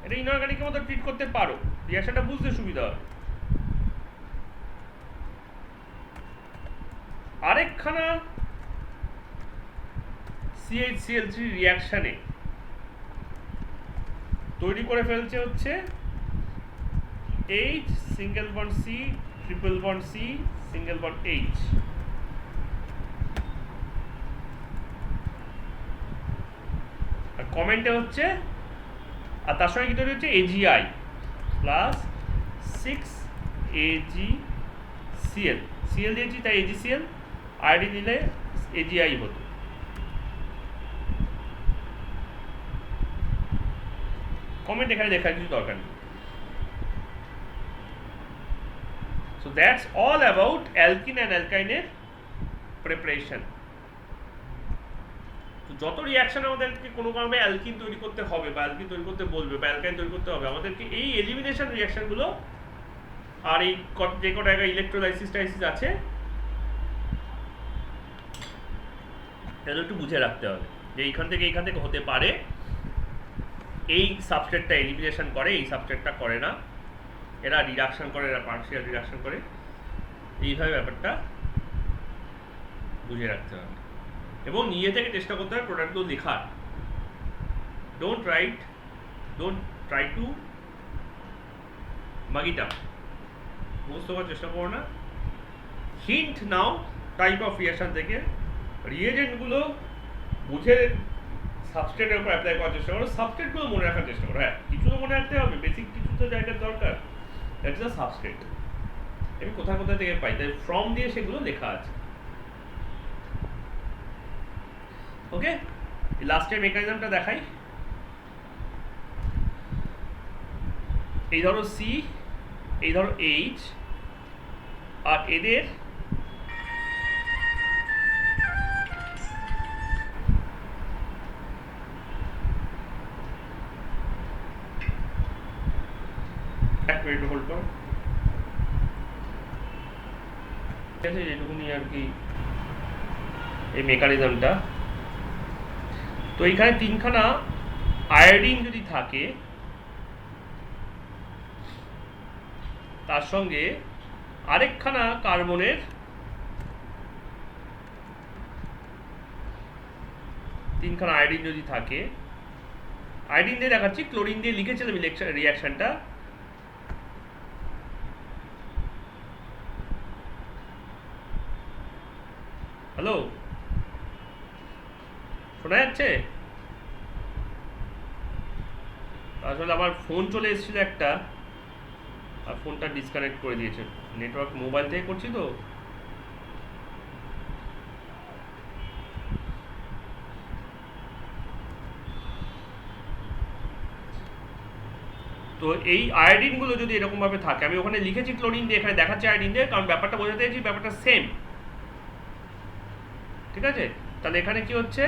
এটা ইনঅর্গানিকের মতো ট্রিট করতে পারো, রিঅ্যাকশনটা বুঝতে সুবিধা হবে। আরেকখানা CHCl3 রিঅ্যাকশনে তৈরি করে ফেলছে হচ্ছে H single bond C, triple bond C, single bond H। আর কমেন্টে হচ্ছে, আর তার সঙ্গে কি তৈরি হচ্ছে AgI প্লাস 6AgCl, Cl দিয়েছি তাই AgCl, আয়োডিন দিলে AgI হতো। কমেন্ট এখানে দেখার কিছু দরকার নেই। So that's all about alkene and alkyne এর প্রিপারেশন। তো যত রিঅ্যাকশন আমাদেরকে কোনো কারণে অ্যালকিন তৈরি করতে হবে বা অ্যালকিন তৈরি করতে বলবে বা অ্যালকাইন তৈরি করতে হবে, আমাদেরকে এই এলিমিনেশন রিঅ্যাকশনগুলো আর এই যে কটা জায়গায় ইলেকট্রোলাইসিস টাইসিস আছে এগুলো একটু বুঝে রাখতে হবে যে এইখান থেকে হতে পারে, এই সাবস্ট্রেটটা এলিমিনেশন করে, এই সাবস্ট্রেটটা করে না, এরা রিডাকশন করে, এরা পার্শিয়াল রিডাকশন করে, এইভাবে ব্যাপারটা বুঝে রাখতে হবে এবং নিজে থেকে চেষ্টা করতে হবে প্রোডাক্টগুলো লেখার। ডোন্ট ট্রাই টু মাগ ইট আপ, মুখস্থ করার চেষ্টা করো না। Hint now type of reaction থেকে, রিয়েজেন্টগুলো বুঝে সাবস্ট্রেটের উপর অ্যাপ্লাই করার চেষ্টা করো, সাবস্ট্রেটগুলো মনে রাখার চেষ্টা করো। হ্যাঁ, কিছু তো মনে রাখতে হবে, বেসিক কিছু তো জায়গার দরকার, দ্যাট ইজ আ সাবস্ট্রেট। আমি কোথায় থেকে পাই, তাই ফ্রম দিয়ে সেগুলো লেখা আছে। ওকে, লাস্টের মেকানিজমটা দেখাই। এই ধরো C, এই ধরো H, আর এদের এক মিনিট হোল্ড করো। ঠিক আছে, যেটুকুনি আর কি এই মেকানিজমটা। তো এইখানে তিনখানা আয়োডিন যদি থাকে, তার সঙ্গে আরেকখানা কার্বনের তিনখানা আয়োডিন যদি থাকে, আয়োডিন দিয়ে দেখাচ্ছি, ক্লোরিন দিয়ে লিখেছিলাম রিয়াকশনটা। হ্যালো, শোনা যাচ্ছে? আসলে আমার ফোন চলে এসেছিল একটা, আর ফোনটা ডিসকানেক্ট করে দিয়েছে। নেটওয়ার্ক মোবাইল থেকে করছি তো। তো এই আয়োডিনগুলো যদি এরকমভাবে থাকে, আমি ওখানে লিখেছি ক্লোরিন দিয়ে, এখানে দেখাচ্ছি আয়োডিন দিয়ে, কারণ ব্যাপারটা বোঝাতে চাইছি ব্যাপারটা সেম। ঠিক আছে, তাহলে এখানে কি হচ্ছে,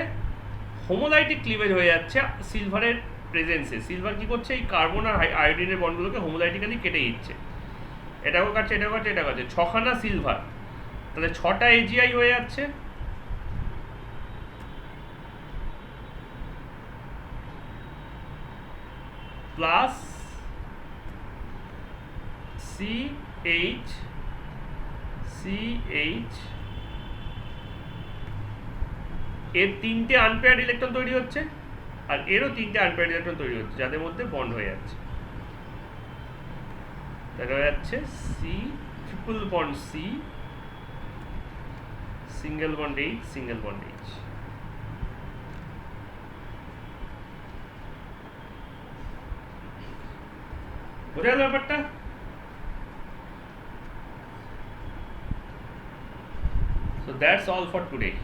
হোমোলাইটিক ক্লিভেজ হয়ে যাচ্ছে সিলভারের প্রেজেন্সে। সিলভার কি করছে, এই কার্বন আর আয়োডিনের বন্ডগুলোকে হোমোলাইটিক্যালি কেটে দিচ্ছে, এটাকেও কাটছে, এটাও কাটছে, এটা কাটছে, ছখানা সিলভার, তাহলে 6টা এজিআই হয়ে যাচ্ছে। প্লাস CH এর 3টে আনপেয়ার্ড ইলেকট্রন তৈরি হচ্ছে, আর এরও 3টে আনপেয়ার্ড ইলেকট্রন তৈরি হচ্ছে, যাদের মধ্যে বন্ড হয়ে যাচ্ছে। দেখা যাচ্ছে C triple bond C, single bond H, single bond H. বোঝা গেল ব্যাপারটা? So that's all for today.